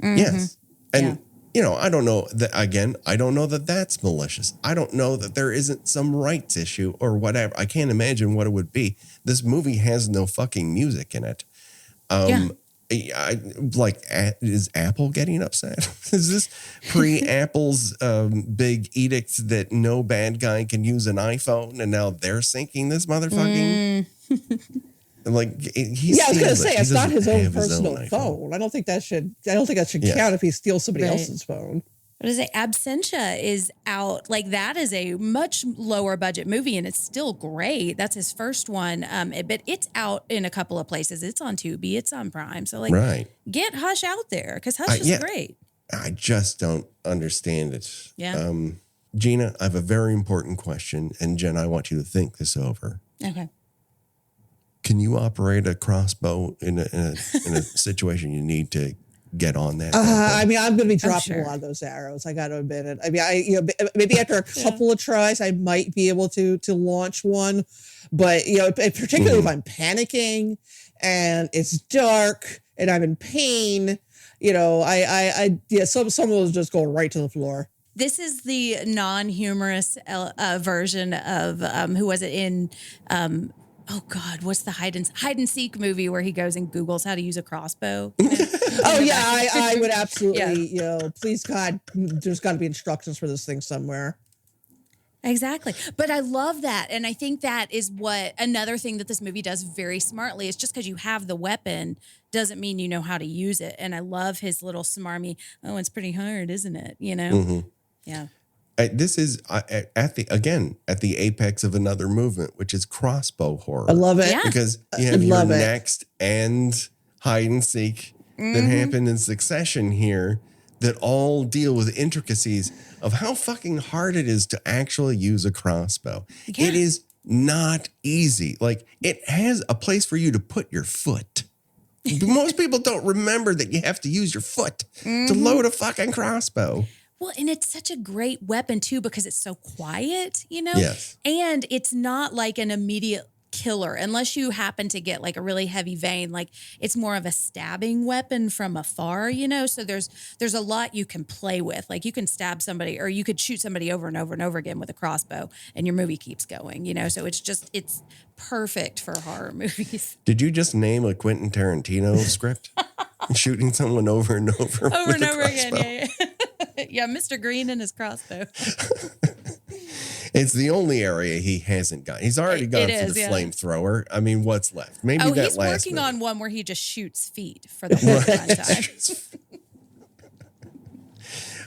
Yes. And you know, I don't know that, again, I don't know that that's malicious. I don't know that there isn't some rights issue or whatever. I can't imagine what it would be. This movie has no fucking music in it. Is Apple getting upset? Is this pre-Apple's big edict that no bad guy can use an iPhone, and now they're syncing this motherfucking? Like, I was gonna say it's not his own personal phone. I don't think that should count if he steals somebody else's phone. What is it? Absentia is out. Like, that is a much lower budget movie, and it's still great. That's his first one. But it's out in a couple of places. It's on Tubi. It's on Prime. So, like, get Hush out there, because Hush is great. I just don't understand it. Yeah. Gina, I have a very important question, and Jen, I want you to think this over. Okay. Can you operate a crossbow in a situation you need to get on that? I mean, I'm going to be dropping a lot of those arrows. I got to admit it. I mean, maybe after a couple of tries, I might be able to launch one. But, particularly if I'm panicking and it's dark and I'm in pain, some will just go right to the floor. This is the non-humorous version of who was it in? Oh God, what's the hide and seek movie where he goes and Googles how to use a crossbow? I would absolutely, please God, there's got to be instructions for this thing somewhere. Exactly. But I love that. And I think that is what another thing that this movie does very smartly is just because you have the weapon doesn't mean you know how to use it. And I love his little smarmy, it's pretty hard, isn't it? Yeah. This is at the apex of another movement, which is crossbow horror. I love it. Yeah. Because you have your next and hide and seek that happen in succession here that all deal with intricacies of how fucking hard it is to actually use a crossbow. Yeah. It is not easy. Like, it has a place for you to put your foot. Most people don't remember that you have to use your foot to load a fucking crossbow. Well, and it's such a great weapon, too, because it's so quiet, you know? Yes. And it's not like an immediate killer unless you happen to get like a really heavy vein. Like, it's more of a stabbing weapon from afar, you know? So there's a lot you can play with. Like, you can stab somebody or you could shoot somebody over and over and over again with a crossbow and your movie keeps going, you know? So it's perfect for horror movies. Did you just name a Quentin Tarantino script? Shooting someone over and over with and a over crossbow. again. Yeah, Mr. Green and his crossbow. It's the only area he hasn't gone. He's already gone for the flamethrower. I mean, what's left? Maybe that he's last working movie. on one where he just shoots feet for the whole time.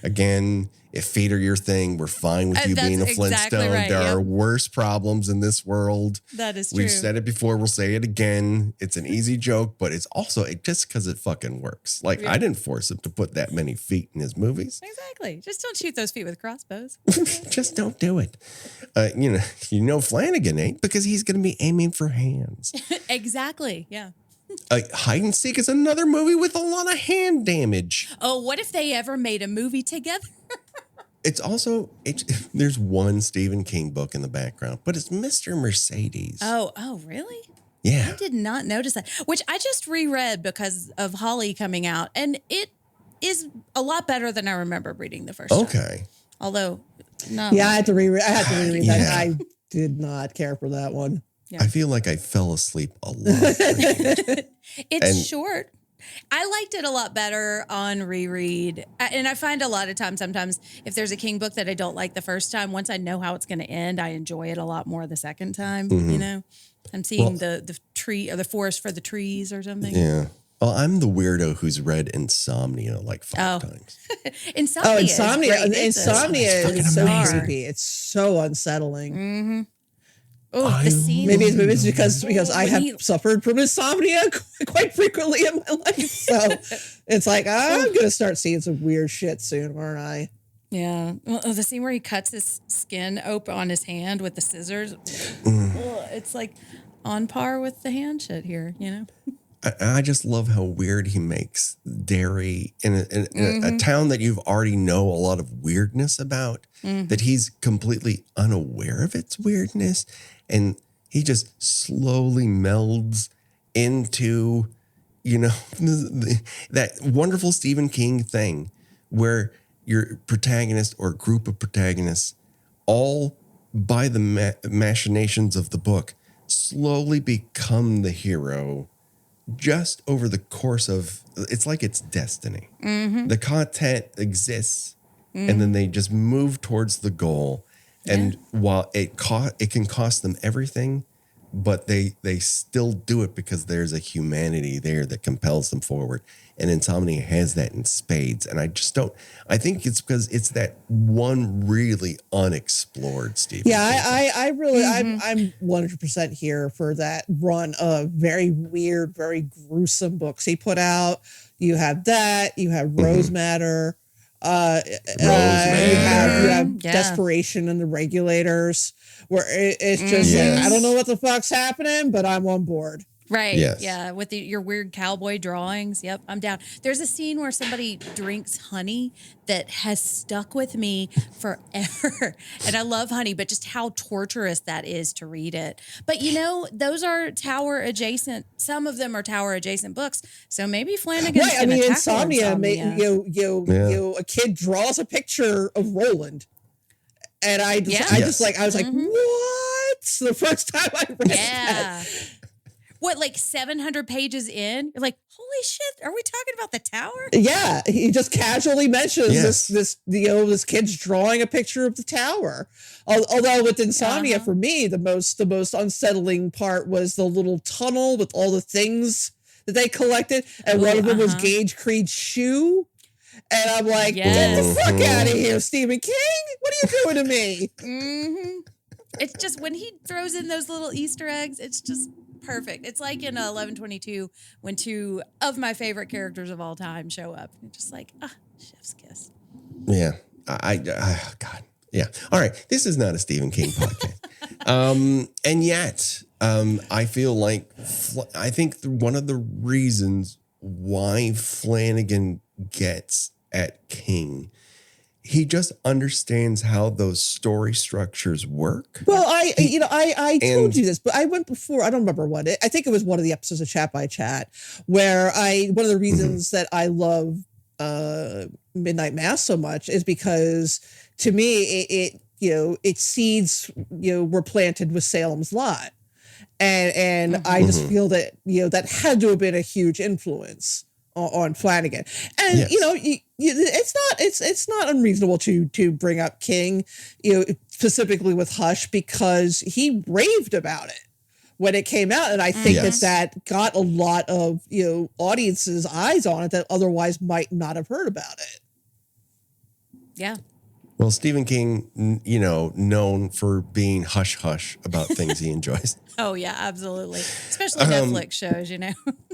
Again, if feet are your thing, we're fine with you being a Flintstone. Exactly right, There are worse problems in this world. That is true. We've said it before. We'll say it again. It's an easy joke, but it's also just because it fucking works. Like, I didn't force him to put that many feet in his movies. Exactly. Just don't shoot those feet with crossbows. Just don't do it. You know Flanagan ain't, because he's going to be aiming for hands. Exactly. Yeah. Hide and Seek is another movie with a lot of hand damage. Oh, what if they ever made a movie together? It's also, there's one Stephen King book in the background, but it's Mr. Mercedes. Oh, really? Yeah. I did not notice that, which I just reread because of Holly coming out, and it is a lot better than I remember reading the first time. Okay. Although, no. Yeah, I had to reread that. I did not care for that one. Yeah. I feel like I fell asleep a lot. It's short. I liked it a lot better on reread. And I find a lot of times, sometimes if there's a King book that I don't like the first time, once I know how it's going to end, I enjoy it a lot more the second time, you know? I'm seeing the tree or the forest for the trees or something. Yeah. Well, I'm the weirdo who's read Insomnia like 5 times. Insomnia is so creepy. It's so unsettling. Mm-hmm. Oh, the scene. Maybe it's because I have suffered from insomnia quite frequently in my life. So it's like, I'm going to start seeing some weird shit soon, aren't I? Yeah. Well, the scene where he cuts his skin open on his hand with the scissors. It's like on par with the hand shit here, you know? I just love how weird he makes Derry in a town that you've already know a lot of weirdness about, that he's completely unaware of its weirdness. And he just slowly melds into, that wonderful Stephen King thing where your protagonist or group of protagonists, all by the machinations of the book, slowly become the hero just over the course of, it's like it's destiny. The content exists and then they just move towards the goal. And while it can cost them everything, but they still do it because there's a humanity there that compels them forward. And Insomnia has that in spades. And I think it's because it's that one really unexplored Stephen King. I'm 100% here for that run of very weird, very gruesome books he put out. You have that, you have Rose Matter. You have Desperation and the Regulators, where it's just like, I don't know what the fuck's happening, but I'm on board. Right. Yes. Yeah. With your weird cowboy drawings. Yep. I'm down. There's a scene where somebody drinks honey that has stuck with me forever. And I love honey, but just how torturous that is to read it. But those are tower adjacent. Some of them are tower adjacent books. So maybe Flanagan's right. I mean, Insomnia. A kid draws a picture of Roland. And I was like, what? The first time I read that. What, like 700 pages in? You're like, holy shit, are we talking about the tower? Yeah, he just casually mentions this kid's drawing a picture of the tower. Although with Insomnia, for me, the most unsettling part was the little tunnel with all the things that they collected, and one of them was Gage Creed's shoe. And I'm like, get the fuck out of here, Stephen King! What are you doing to me? It's just when he throws in those little Easter eggs, it's just perfect. It's like in 11/22 when 2 of my favorite characters of all time show up. It's just like, chef's kiss. Yeah. God. Yeah. All right. This is not a Stephen King podcast. And yet, I feel like I think one of the reasons why Flanagan gets at King, he just understands how those story structures work. Well, I told you this, but I went before. I don't remember what I think it was one of the episodes of Chat by Chat where one of the reasons that I love Midnight Mass so much is because to me it seeds were planted with Salem's Lot, and I just feel that that had to have been a huge influence on Flanagan. And yes. It's not unreasonable to bring up King, specifically with Hush, because he raved about it when it came out, and I think that got a lot of audiences' eyes on it that otherwise might not have heard about it. Yeah. Well, Stephen King, known for being hush hush about things he enjoys. Oh yeah, absolutely. Especially Netflix shows,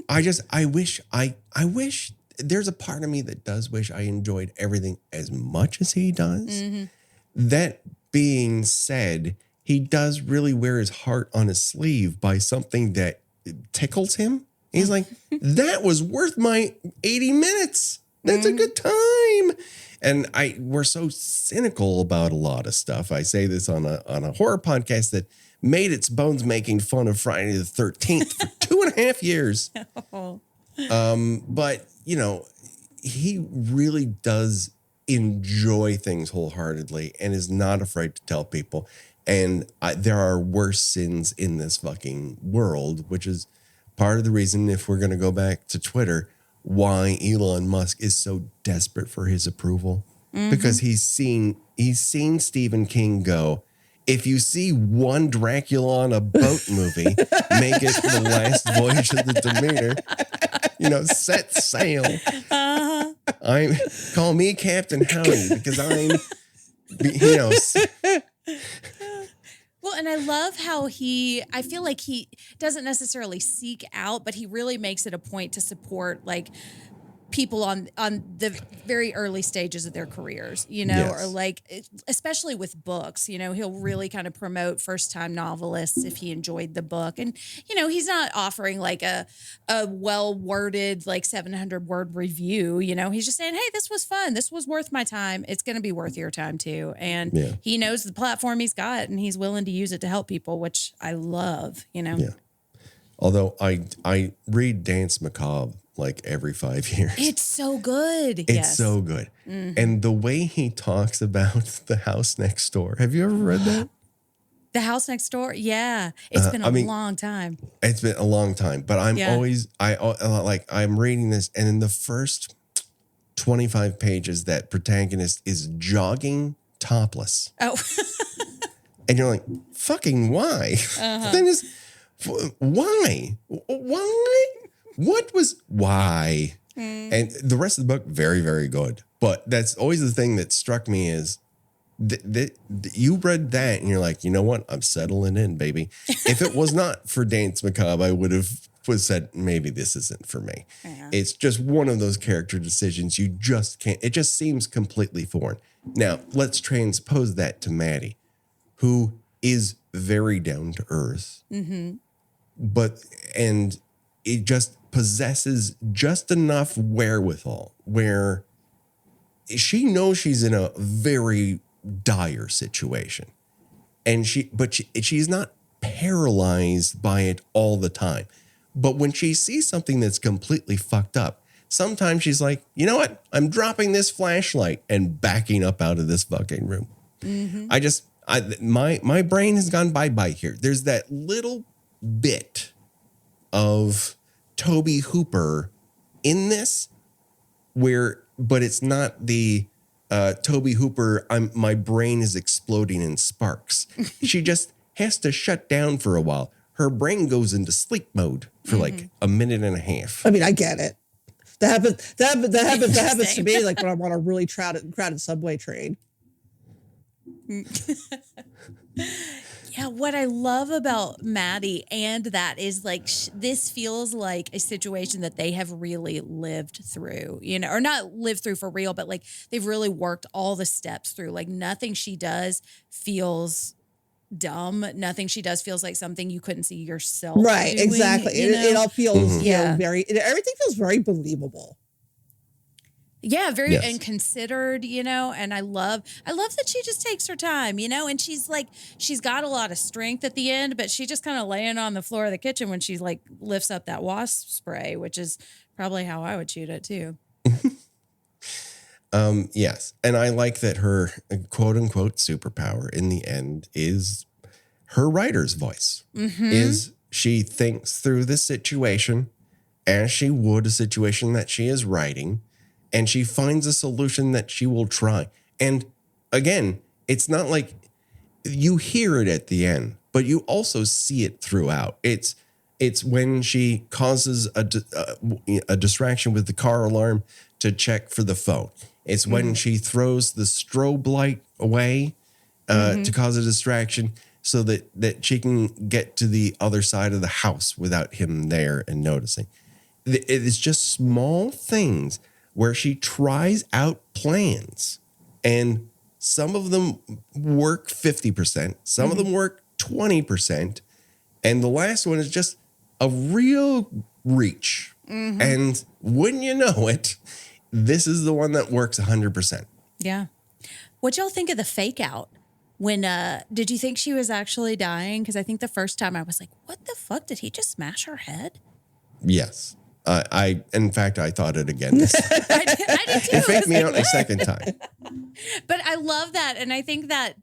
I wish there's a part of me that does wish I enjoyed everything as much as he does. Mm-hmm. That being said, he does really wear his heart on his sleeve by something that tickles him. He's like, that was worth my 80 minutes. That's a good time. And we're so cynical about a lot of stuff. I say this on a horror podcast that made its bones making fun of Friday the 13th for 2.5 years. Oh. But, he really does enjoy things wholeheartedly and is not afraid to tell people. And there are worse sins in this fucking world, which is part of the reason, if we're going to go back to Twitter, why Elon Musk is so desperate for his approval. Because he's seen Stephen King go, if you see one Dracula on a boat movie, make it The Last Voyage of the Demeter. Set sail. Call me Captain Howdy because I'm. Well, and I love how I feel like he doesn't necessarily seek out, but he really makes it a point to support people on the very early stages of their careers, yes. Or especially with books, he'll really kind of promote first-time novelists if he enjoyed the book. And, he's not offering a well-worded 700-word review, he's just saying, hey, this was fun. This was worth my time. It's going to be worth your time too. And he knows the platform he's got and he's willing to use it to help people, which I love, Yeah. Although I read Danse Macabre every 5 years. It's so good. It's so good. Mm-hmm. And the way he talks about The House Next Door. Have you ever read that? The House Next Door? Yeah. It's been a long time. It's been a long time. But I'm I'm reading this, and in the first 25 pages, that protagonist is jogging topless. Oh. And you're like, fucking why? Uh-huh. Then why? Why? Why? And the rest of the book, very, very good. But that's always the thing that struck me is you read that and you're like, you know what? I'm settling in, baby. If it was not for Danse Macabre, I would have said, maybe this isn't for me. Yeah. It's just one of those character decisions you just can't. It just seems completely foreign. Now, let's transpose that to Maddie, who is very down to earth. Mm-hmm. And it just possesses just enough wherewithal where she knows she's in a very dire situation, and she's not paralyzed by it all the time. But when she sees something that's completely fucked up, sometimes she's like, you know what? I'm dropping this flashlight and backing up out of this fucking room. Mm-hmm. My brain has gone bye-bye here. There's that little bit of Toby Hooper in this but it's not the Toby Hooper, my brain is exploding in sparks. She just has to shut down for a while. Her brain goes into sleep mode for a minute and a half. I mean, I get it. That happens to me when I'm on a really crowded subway train. Yeah, what I love about Maddie and that is this feels like a situation that they have really lived through, or not lived through for real, but they've really worked all the steps through. Nothing she does feels dumb. Nothing she does feels like something you couldn't see yourself Right, doing, exactly. you know? It all feels, Yeah. everything feels very believable. Yeah, very Yes. and considered, and I love that she just takes her time, and she's got a lot of strength at the end, but she just kind of laying on the floor of the kitchen when she like lifts up that wasp spray, which is probably how I would shoot it too. Yes. And I like that her quote unquote superpower in the end is her writer's voice. Is she thinks through the situation as she would a situation that she is writing, and she finds a solution that she will try. And again, it's not like you hear it at the end, but you also see it throughout. It's when she causes a distraction with the car alarm to check for the phone. It's when she throws the strobe light away to cause a distraction so that she can get to the other side of the house without him there and noticing. It is just small things where she tries out plans, and some of them work 50%, some of them work 20%, and the last one is just a real reach. And wouldn't you know it, this is the one that works 100%. Yeah. What'd y'all think of the fake out? When did you think she was actually dying? Because I think the first time I was like, what the fuck? Did he just smash her head? Yes. In fact, I thought it again. This time. I did too. It faked me out a second time. But I love that. And I think that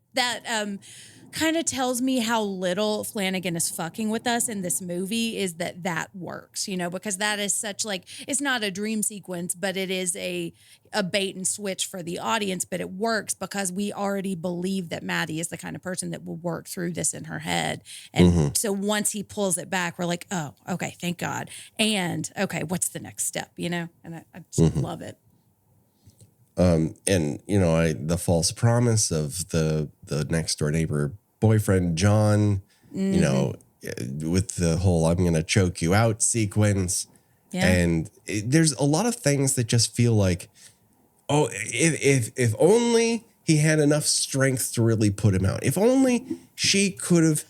kind of tells me how little Flanagan is fucking with us in this movie is that works, because that is such it's not a dream sequence, but it is a bait and switch for the audience, but it works because we already believe that Maddie is the kind of person that will work through this in her head. And so once he pulls it back, we're like, oh, okay, thank God. And okay, what's the next step, And I just love it. And the false promise of the next door neighbor boyfriend, John, with the whole "I'm going to choke you out" sequence. Yeah. And there's a lot of things that just feel like, oh, if only he had enough strength to really put him out. If only she could have,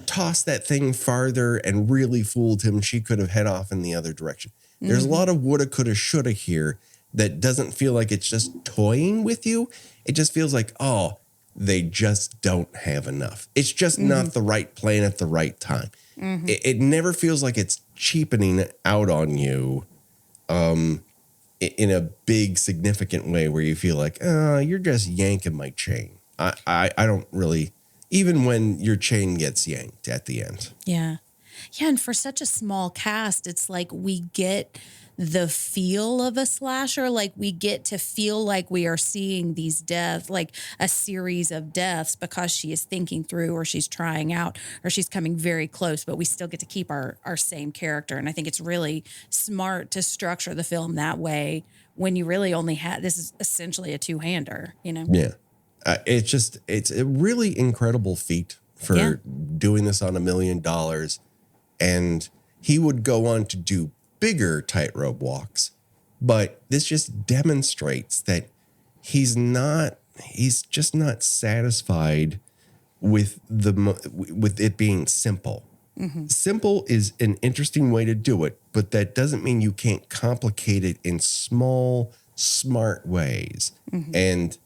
tossed that thing farther and really fooled him, she could have head off in the other direction. There's a lot of woulda, coulda, shoulda here that doesn't feel like it's just toying with you. It just feels like, oh, they just don't have enough. It's just not the right plan at the right time. It never feels like it's cheapening out on you in a big, significant way where you feel like, you're just yanking my chain. I don't really, even when your chain gets yanked at the end. Yeah. Yeah, and for such a small cast, it's like we get the feel of a slasher. Like we get to feel like we are seeing these deaths, like a series of deaths, because she is thinking through, or she's trying out, or she's coming very close, but we still get to keep our same character. And I think it's really smart to structure the film that way when you really only have, this is essentially a two-hander, Yeah. It's a really incredible feat for doing this on $1 million. And he would go on to do bigger tightrope walks, but this just demonstrates that he's just not satisfied with it being simple. Simple is an interesting way to do it, but that doesn't mean you can't complicate it in small, smart ways. And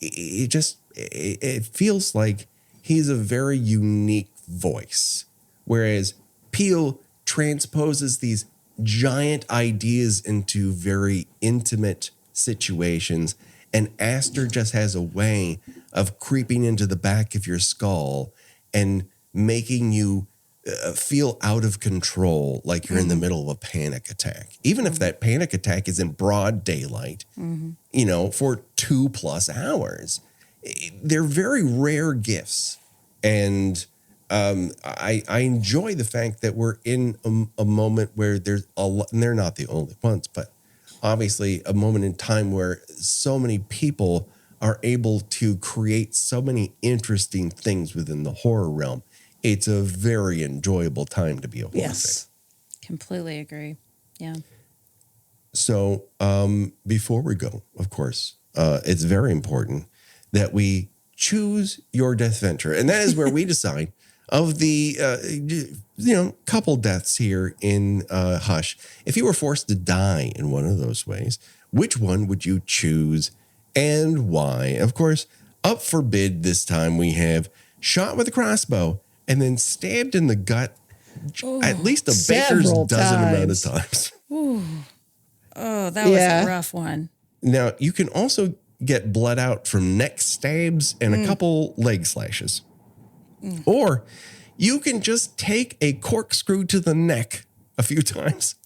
it feels like he's a very unique voice, whereas Peele transposes these giant ideas into very intimate situations, and Aster just has a way of creeping into the back of your skull and making you feel out of control, like you're in the middle of a panic attack, even if that panic attack is in broad daylight, for 2+ hours. They're very rare gifts, and I enjoy the fact that we're in a moment where there's a lot, and they're not the only ones, but obviously a moment in time where so many people are able to create so many interesting things within the horror realm. It's a very enjoyable time to be a horror fan. Completely agree. Yeah. So before we go, of course, it's very important that we choose your death venture. And that is where we decide of the, couple deaths here in Hush. If you were forced to die in one of those ways, which one would you choose and why? Of course, up for bid this time we have shot with a crossbow and then stabbed in the gut at least a baker's dozen amount of times. Ooh. Oh, that was a rough one. Now, you can also get blood out from neck stabs and a couple leg slashes. Or you can just take a corkscrew to the neck a few times.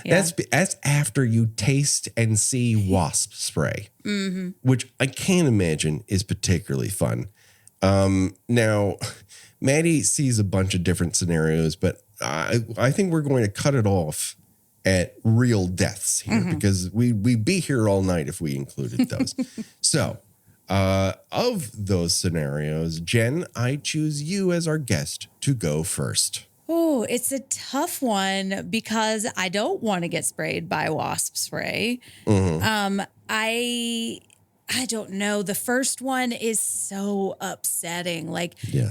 Yeah. That's after you taste and see wasp spray, which I can't imagine is particularly fun. Now, Maddie sees a bunch of different scenarios, but I think we're going to cut it off at real deaths here because we'd be here all night if we included those. So, of those scenarios, Jen, I choose you as our guest to go first. Oh, it's a tough one because I don't want to get sprayed by wasp spray. I don't know. The first one is so upsetting.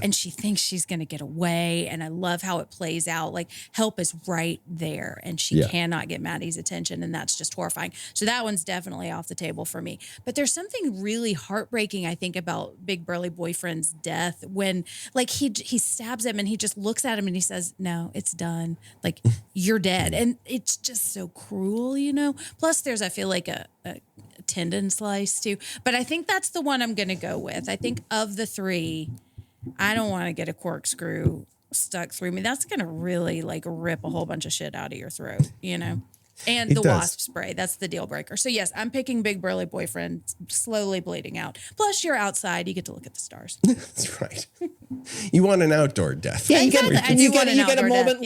And she thinks she's going to get away. And I love how it plays out. Like, help is right there. And she cannot get Maddie's attention. And that's just horrifying. So that one's definitely off the table for me. But there's something really heartbreaking, I think, about Big Burly Boyfriend's death when, he stabs him and he just looks at him and he says, no, it's done. Like, you're dead. And it's just so cruel, Plus, there's, I feel like, a tendon slice too, but I think that's the one I'm going to go with. I think of the three, I don't want to get a corkscrew stuck through me. That's going to really rip a whole bunch of shit out of your throat, And the wasp spray, that's the deal breaker. So yes, I'm picking Big Burly Boyfriend, slowly bleeding out. Plus you're outside, you get to look at the stars. That's right. You want an outdoor death. Yeah, you get a moment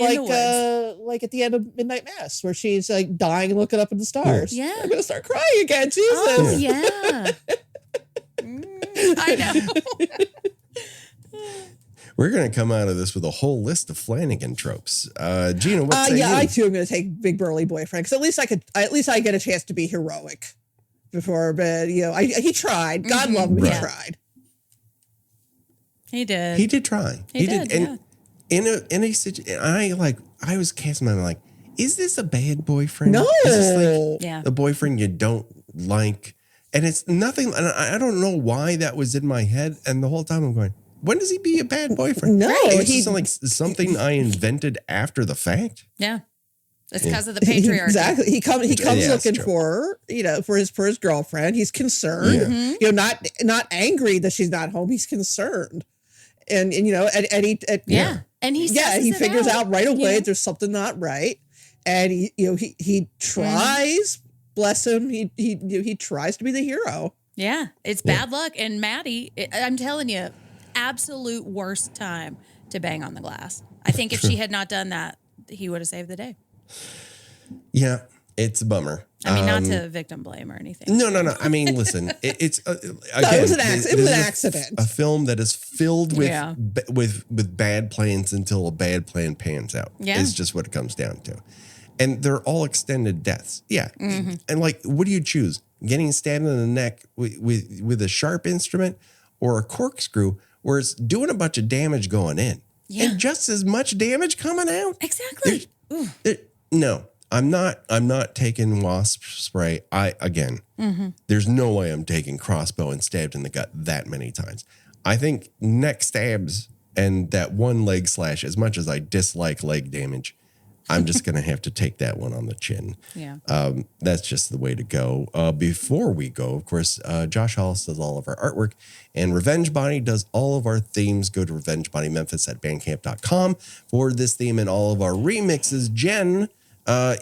like at the end of Midnight Mass where she's dying and looking up at the stars. Yeah. I'm going to start crying again. Jesus. Oh, yeah. I know. We're going to come out of this with a whole list of Flanagan tropes. Gina, what say you? I too am going to take Big Burly Boyfriend because at least I get a chance to be heroic before. But he tried. God love him. Right. He tried. He did. He did try. He did. And in a situation, I was casting my mind is this a bad boyfriend? No. Is this a boyfriend you don't like? And it's nothing. And I don't know why that was in my head. And the whole time I'm going, when does he be a bad boyfriend? No, it's just something I invented after the fact. Yeah, it's because of the patriarchy. Exactly. He comes looking for her, for his girlfriend. He's concerned. Not angry that she's not home. He's concerned, and and he figures out right away there's something not right, and he tries. Bless him. He tries to be the hero. Yeah, it's bad luck, and Maddie, I'm telling you. Absolute worst time to bang on the glass. I think if she had not done that, he would have saved the day. Yeah, it's a bummer. I mean, not to victim blame or anything. No. I mean, listen, it's again, it was an accident. A film that is filled with bad plans until a bad plan pans out. Yeah, is just what it comes down to. And they're all extended deaths. Yeah, and what do you choose? Getting stabbed in the neck with a sharp instrument or a corkscrew? Where it's doing a bunch of damage going in and just as much damage coming out. Exactly. No, I'm not taking wasp spray. There's no way I'm taking crossbow and stabbed in the gut that many times. I think neck stabs and that one leg slash, as much as I dislike leg damage, I'm just going to have to take that one on the chin. Yeah. That's just the way to go. Before we go, of course, Josh Hollis does all of our artwork and Revenge Body does all of our themes. Go to revengebodymemphis@bandcamp.com for this theme and all of our remixes. Jen,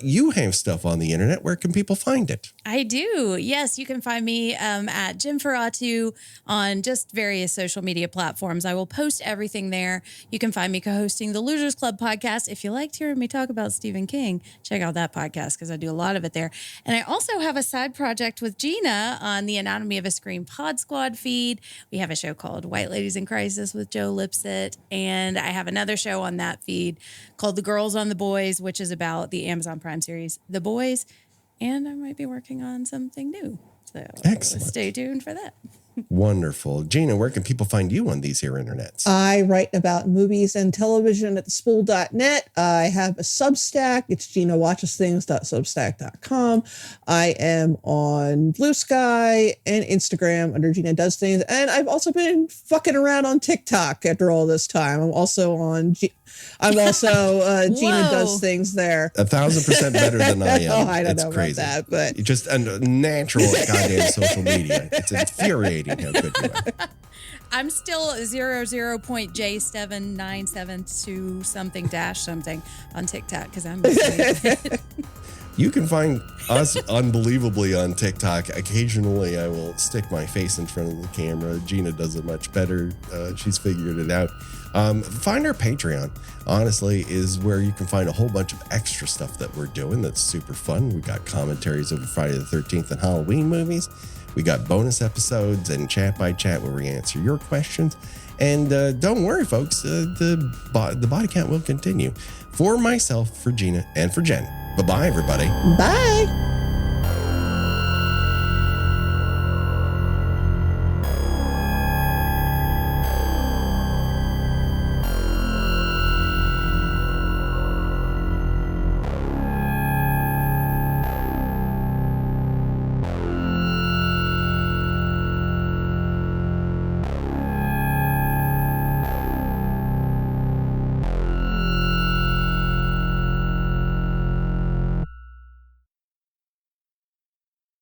you have stuff on the internet. Where can people find it? I do. Yes, you can find me at Jim Ferratu on just various social media platforms. I will post everything there. You can find me co-hosting the Losers Club podcast. If you liked hearing me talk about Stephen King, check out that podcast because I do a lot of it there. And I also have a side project with Gina on the Anatomy of a Scream Pod Squad feed. We have a show called White Ladies in Crisis with Joe Lipsett. And I have another show on that feed called The Girls on the Boys, which is about the Amazon Prime series, The Boys. And I might be working on something new. So excellent. Stay tuned for that. Wonderful. Gina, where can people find you on these here internets? I write about movies and television at thespool.net. I have a Substack. It's GinaWatchesThings.substack.com. I am on Blue Sky and Instagram under Gina Does Things. And I've also been fucking around on TikTok after all this time. I'm also on Gina Does Things there. 1,000% better than I am. I don't know crazy. About that, but you're just a natural at goddamn social media. It's infuriating how good you are. I'm still 00.J7972 something something on TikTok because I'm You can find us unbelievably on TikTok. Occasionally, I will stick my face in front of the camera. Gina does it much better. She's figured it out. Find our Patreon, honestly, is where you can find a whole bunch of extra stuff that we're doing that's super fun. We got commentaries over Friday the 13th and Halloween movies. We got bonus episodes and chat by chat where we answer your questions. And don't worry, folks, the body count will continue. For myself, for Gina, and for Jen. Bye-bye, everybody. Bye.